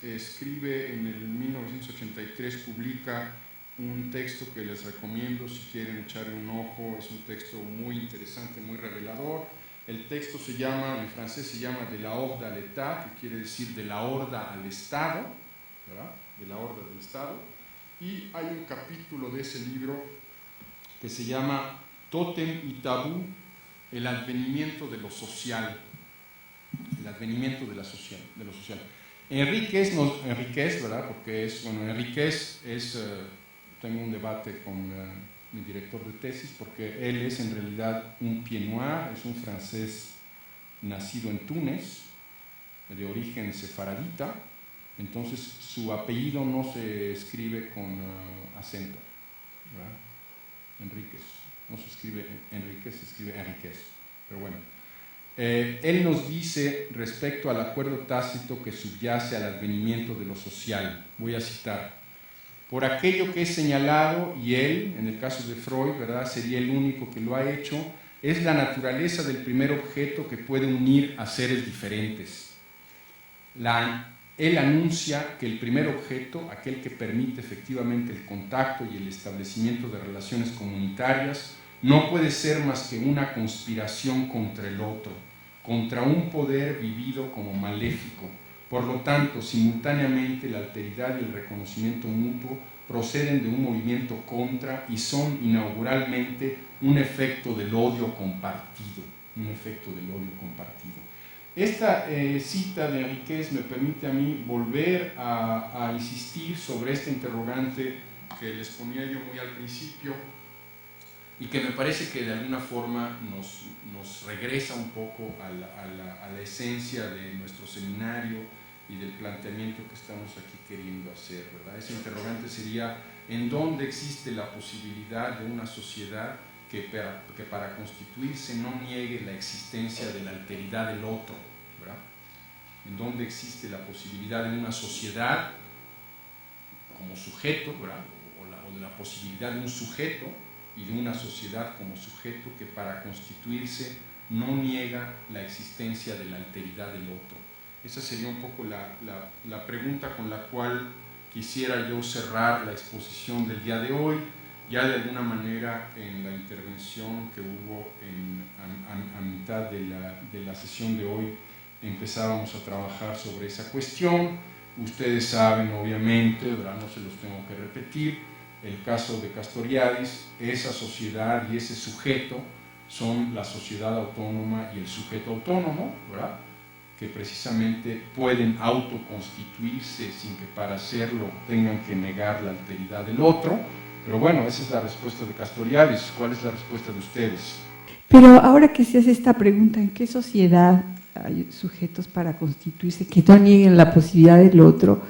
escribe en el 1983, publica un texto que les recomiendo si quieren echarle un ojo. Es un texto muy interesante, muy revelador. El texto se llama, en francés se llama De la Horde à l'État, que quiere decir de la horda al Estado, ¿verdad? De la horda del Estado. Y hay un capítulo de ese libro que se llama Tótem y Tabú, el advenimiento de lo social. El advenimiento de lo social. Enriquez, ¿verdad? Porque es, bueno, Enriquez es, tengo un debate con mi director de tesis, porque él es en realidad un pied noir, es un francés nacido en Túnez, de origen sefaradita, Entonces su apellido no se escribe con acento, ¿verdad? Enríquez, no se escribe Enríquez, se escribe Enríquez, pero bueno. Él nos dice respecto al acuerdo tácito que subyace al advenimiento de lo social, voy a citar: por aquello que es señalado, y él, en el caso de Freud, ¿verdad?, sería el único que lo ha hecho, es la naturaleza del primer objeto que puede unir a seres diferentes. Él anuncia que el primer objeto, aquel que permite efectivamente el contacto y el establecimiento de relaciones comunitarias, no puede ser más que una conspiración contra el otro, contra un poder vivido como maléfico. Por lo tanto, simultáneamente la alteridad y el reconocimiento mutuo proceden de un movimiento contra y son inauguralmente un efecto del odio compartido. Un efecto del odio compartido. Esta cita de Enríquez me permite a mí volver a insistir sobre este interrogante que les ponía yo muy al principio y que me parece que de alguna forma nos regresa un poco a la esencia de nuestro seminario y del planteamiento que estamos aquí queriendo hacer, ¿verdad? Ese interrogante sería: ¿en dónde existe la posibilidad de una sociedad que para constituirse no niegue la existencia de la alteridad del otro, ¿verdad? ¿En dónde existe la posibilidad de una sociedad como sujeto, ¿verdad?, o de la posibilidad de un sujeto y de una sociedad como sujeto que para constituirse no niega la existencia de la alteridad del otro? Esa sería un poco la pregunta con la cual quisiera yo cerrar la exposición del día de hoy. Ya de alguna manera en la intervención que hubo a mitad de la sesión de hoy empezábamos a trabajar sobre esa cuestión. Ustedes saben, obviamente, ¿verdad?, no se los tengo que repetir, el caso de Castoriadis, esa sociedad y ese sujeto son la sociedad autónoma y el sujeto autónomo, ¿verdad?, que precisamente pueden autoconstituirse sin que para hacerlo tengan que negar la alteridad del otro. Pero bueno, esa es la respuesta de Castoriadis. ¿Cuál es la respuesta de ustedes? Pero ahora que se hace esta pregunta, ¿en qué sociedad hay sujetos para constituirse que no nieguen la posibilidad del otro?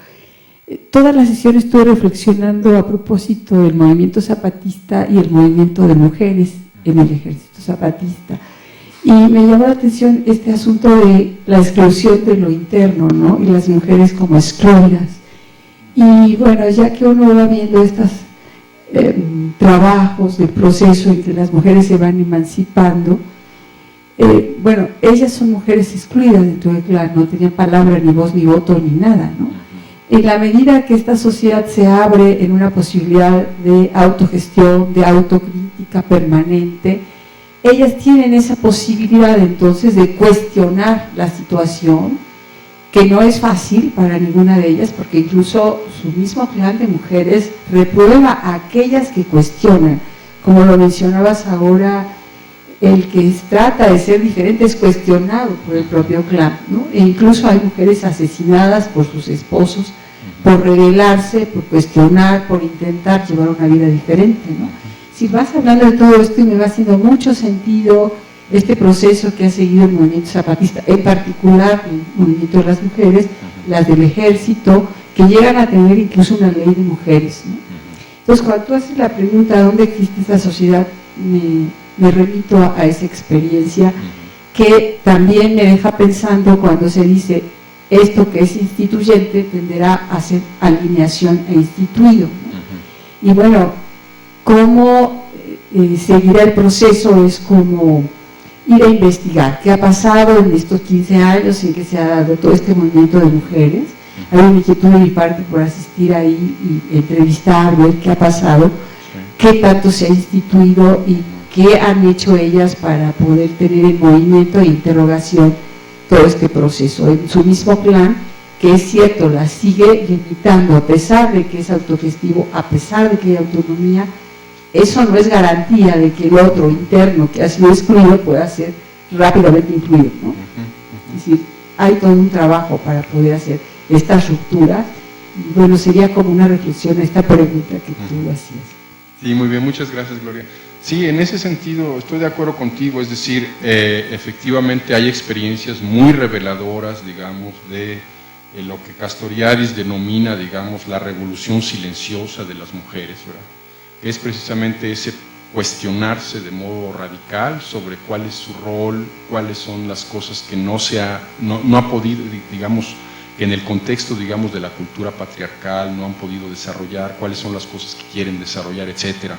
Toda la sesión estuve reflexionando a propósito del movimiento zapatista y el movimiento de mujeres en el ejército zapatista. Y me llamó la atención este asunto de la exclusión de lo interno, ¿no?, y las mujeres como excluidas. Y bueno, ya que uno va viendo estos trabajos del proceso en que las mujeres se van emancipando, bueno, ellas son mujeres excluidas dentro del clan, no tenían palabra, ni voz, ni voto, ni nada, ¿no? En la medida que esta sociedad se abre en una posibilidad de autogestión, de autocrítica permanente, ellas tienen esa posibilidad entonces de cuestionar la situación, que no es fácil para ninguna de ellas, porque incluso su mismo clan de mujeres reprueba a aquellas que cuestionan. Como lo mencionabas ahora, el que trata de ser diferente es cuestionado por el propio clan, ¿no? E incluso hay mujeres asesinadas por sus esposos, por rebelarse, por cuestionar, por intentar llevar una vida diferente, ¿no? Si vas hablando de todo esto, y me va haciendo mucho sentido este proceso que ha seguido el movimiento zapatista, en particular el movimiento de las mujeres, las del ejército, que llegan a tener incluso una ley de mujeres, ¿no? Entonces, cuando tú haces la pregunta ¿dónde existe esta sociedad?, me remito a esa experiencia que también me deja pensando cuando se dice esto que es instituyente tenderá a ser alineación e instituido, ¿no? Y bueno, cómo seguirá el proceso es como ir a investigar qué ha pasado en estos 15 años en que se ha dado todo este movimiento de mujeres. Hay una inquietud de mi parte por asistir ahí y entrevistar, ver qué ha pasado, qué tanto se ha instituido y qué han hecho ellas para poder tener en movimiento e interrogación todo este proceso. En su mismo plan, que es cierto, la sigue limitando, a pesar de que es autogestivo, a pesar de que hay autonomía, eso no es garantía de que el otro interno que ha sido excluido pueda ser rápidamente incluido, ¿no? Es decir, hay todo un trabajo para poder hacer estas rupturas, y bueno, sería como una reflexión a esta pregunta que tú hacías. Sí, muy bien, muchas gracias, Gloria. Sí, en ese sentido estoy de acuerdo contigo, es decir, efectivamente hay experiencias muy reveladoras, digamos, de lo que Castoriadis denomina, digamos, la revolución silenciosa de las mujeres, ¿verdad? Que es precisamente ese cuestionarse de modo radical sobre cuál es su rol, cuáles son las cosas que no ha podido, digamos, que en el contexto, digamos, de la cultura patriarcal no han podido desarrollar, cuáles son las cosas que quieren desarrollar, etcétera.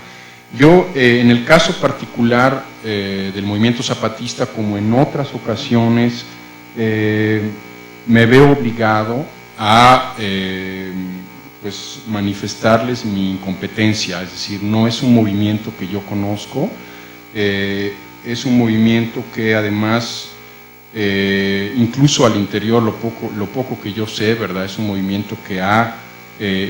Yo, en el caso particular del movimiento zapatista, como en otras ocasiones, me veo obligado a pues, manifestarles mi incompetencia, es decir, no es un movimiento que yo conozco, es un movimiento que además, incluso al interior, lo poco que yo sé, ¿verdad? Es un movimiento que ha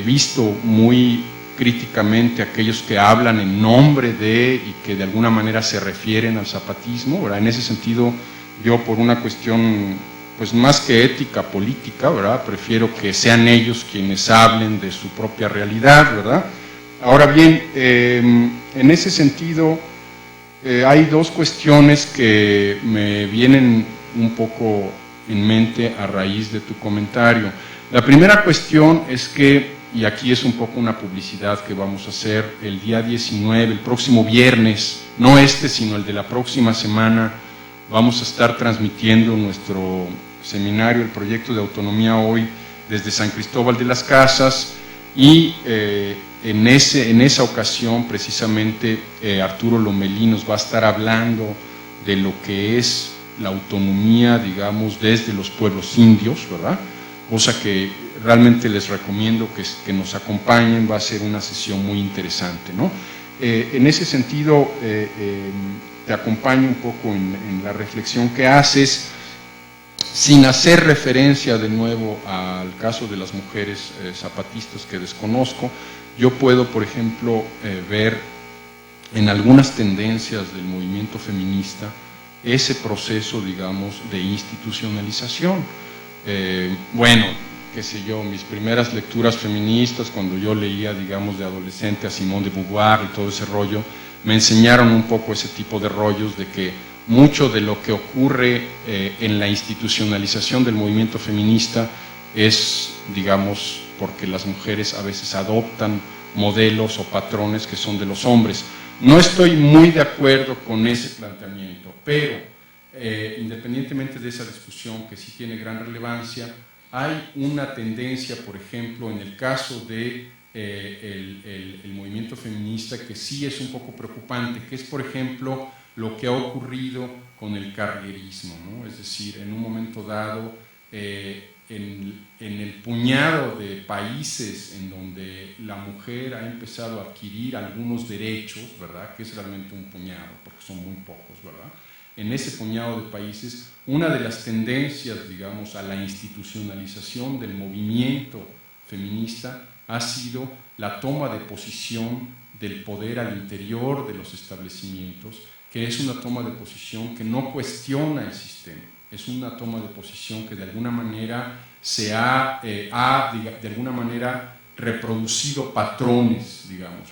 visto muy críticamente a aquellos que hablan en nombre de y que de alguna manera se refieren al zapatismo, ¿verdad? En ese sentido, yo por una cuestión pues más que ética política, ¿verdad? Prefiero que sean ellos quienes hablen de su propia realidad, ¿verdad? Ahora bien, en ese sentido, hay dos cuestiones que me vienen un poco en mente a raíz de tu comentario. La primera cuestión es que, y aquí es un poco una publicidad que vamos a hacer, el día 19, el próximo viernes, no este, sino el de la próxima semana, vamos a estar transmitiendo nuestro seminario, el proyecto de Autonomía Hoy, desde San Cristóbal de las Casas, y en esa ocasión precisamente Arturo Lomelí nos va a estar hablando de lo que es la autonomía, digamos, desde los pueblos indios, ¿verdad? Cosa que realmente les recomiendo que nos acompañen, va a ser una sesión muy interesante, ¿no? En ese sentido, te acompaño un poco en la reflexión que haces, sin hacer referencia de nuevo al caso de las mujeres zapatistas que desconozco. Yo puedo, por ejemplo, ver en algunas tendencias del movimiento feminista ese proceso, digamos, de institucionalización. Bueno, qué sé yo, mis primeras lecturas feministas, cuando yo leía, digamos, de adolescente a Simone de Beauvoir y todo ese rollo, me enseñaron un poco ese tipo de rollos de que mucho de lo que ocurre en la institucionalización del movimiento feminista es, digamos, porque las mujeres a veces adoptan modelos o patrones que son de los hombres. No estoy muy de acuerdo con ese planteamiento, pero independientemente de esa discusión que sí tiene gran relevancia, hay una tendencia, por ejemplo, en el caso de el movimiento feminista que sí es un poco preocupante, que es, por ejemplo, lo que ha ocurrido con el carrierismo, ¿no? Es decir, en un momento dado, en el puñado de países en donde la mujer ha empezado a adquirir algunos derechos, ¿verdad? Que es realmente un puñado, porque son muy pocos, ¿verdad? En ese puñado de países, una de las tendencias, digamos, a la institucionalización del movimiento feminista ha sido la toma de posición del poder al interior de los establecimientos, que es una toma de posición que no cuestiona el sistema, es una toma de posición que de alguna manera se ha de alguna manera reproducido patrones, digamos,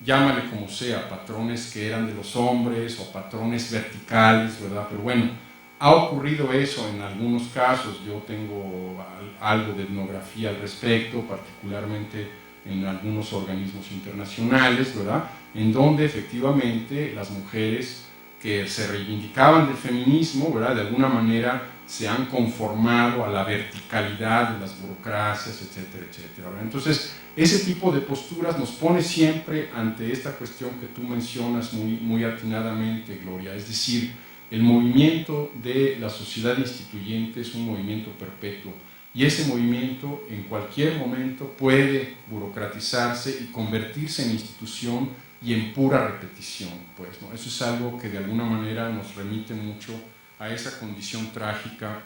llámale como sea, patrones que eran de los hombres o patrones verticales, ¿verdad? Pero bueno, ha ocurrido eso en algunos casos. Yo tengo algo de etnografía al respecto, particularmente en algunos organismos internacionales, ¿verdad? En donde efectivamente las mujeres que se reivindicaban del feminismo, ¿verdad? De alguna manera se han conformado a la verticalidad de las burocracias, etcétera, etcétera, ¿verdad? Entonces, ese tipo de posturas nos pone siempre ante esta cuestión que tú mencionas muy atinadamente, Gloria, es decir, el movimiento de la sociedad instituyente es un movimiento perpetuo, y ese movimiento en cualquier momento puede burocratizarse y convertirse en institución y en pura repetición, pues, ¿no? Eso es algo que de alguna manera nos remite mucho a esa condición trágica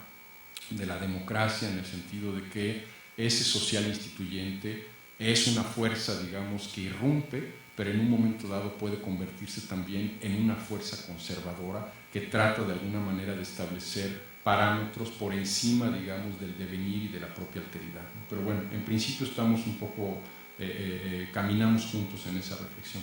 de la democracia, en el sentido de que ese social instituyente es una fuerza, digamos, que irrumpe, pero en un momento dado puede convertirse también en una fuerza conservadora que trata de alguna manera de establecer parámetros por encima, digamos, del devenir y de la propia alteridad, ¿no? Pero bueno, en principio estamos un poco, caminamos juntos en esa reflexión.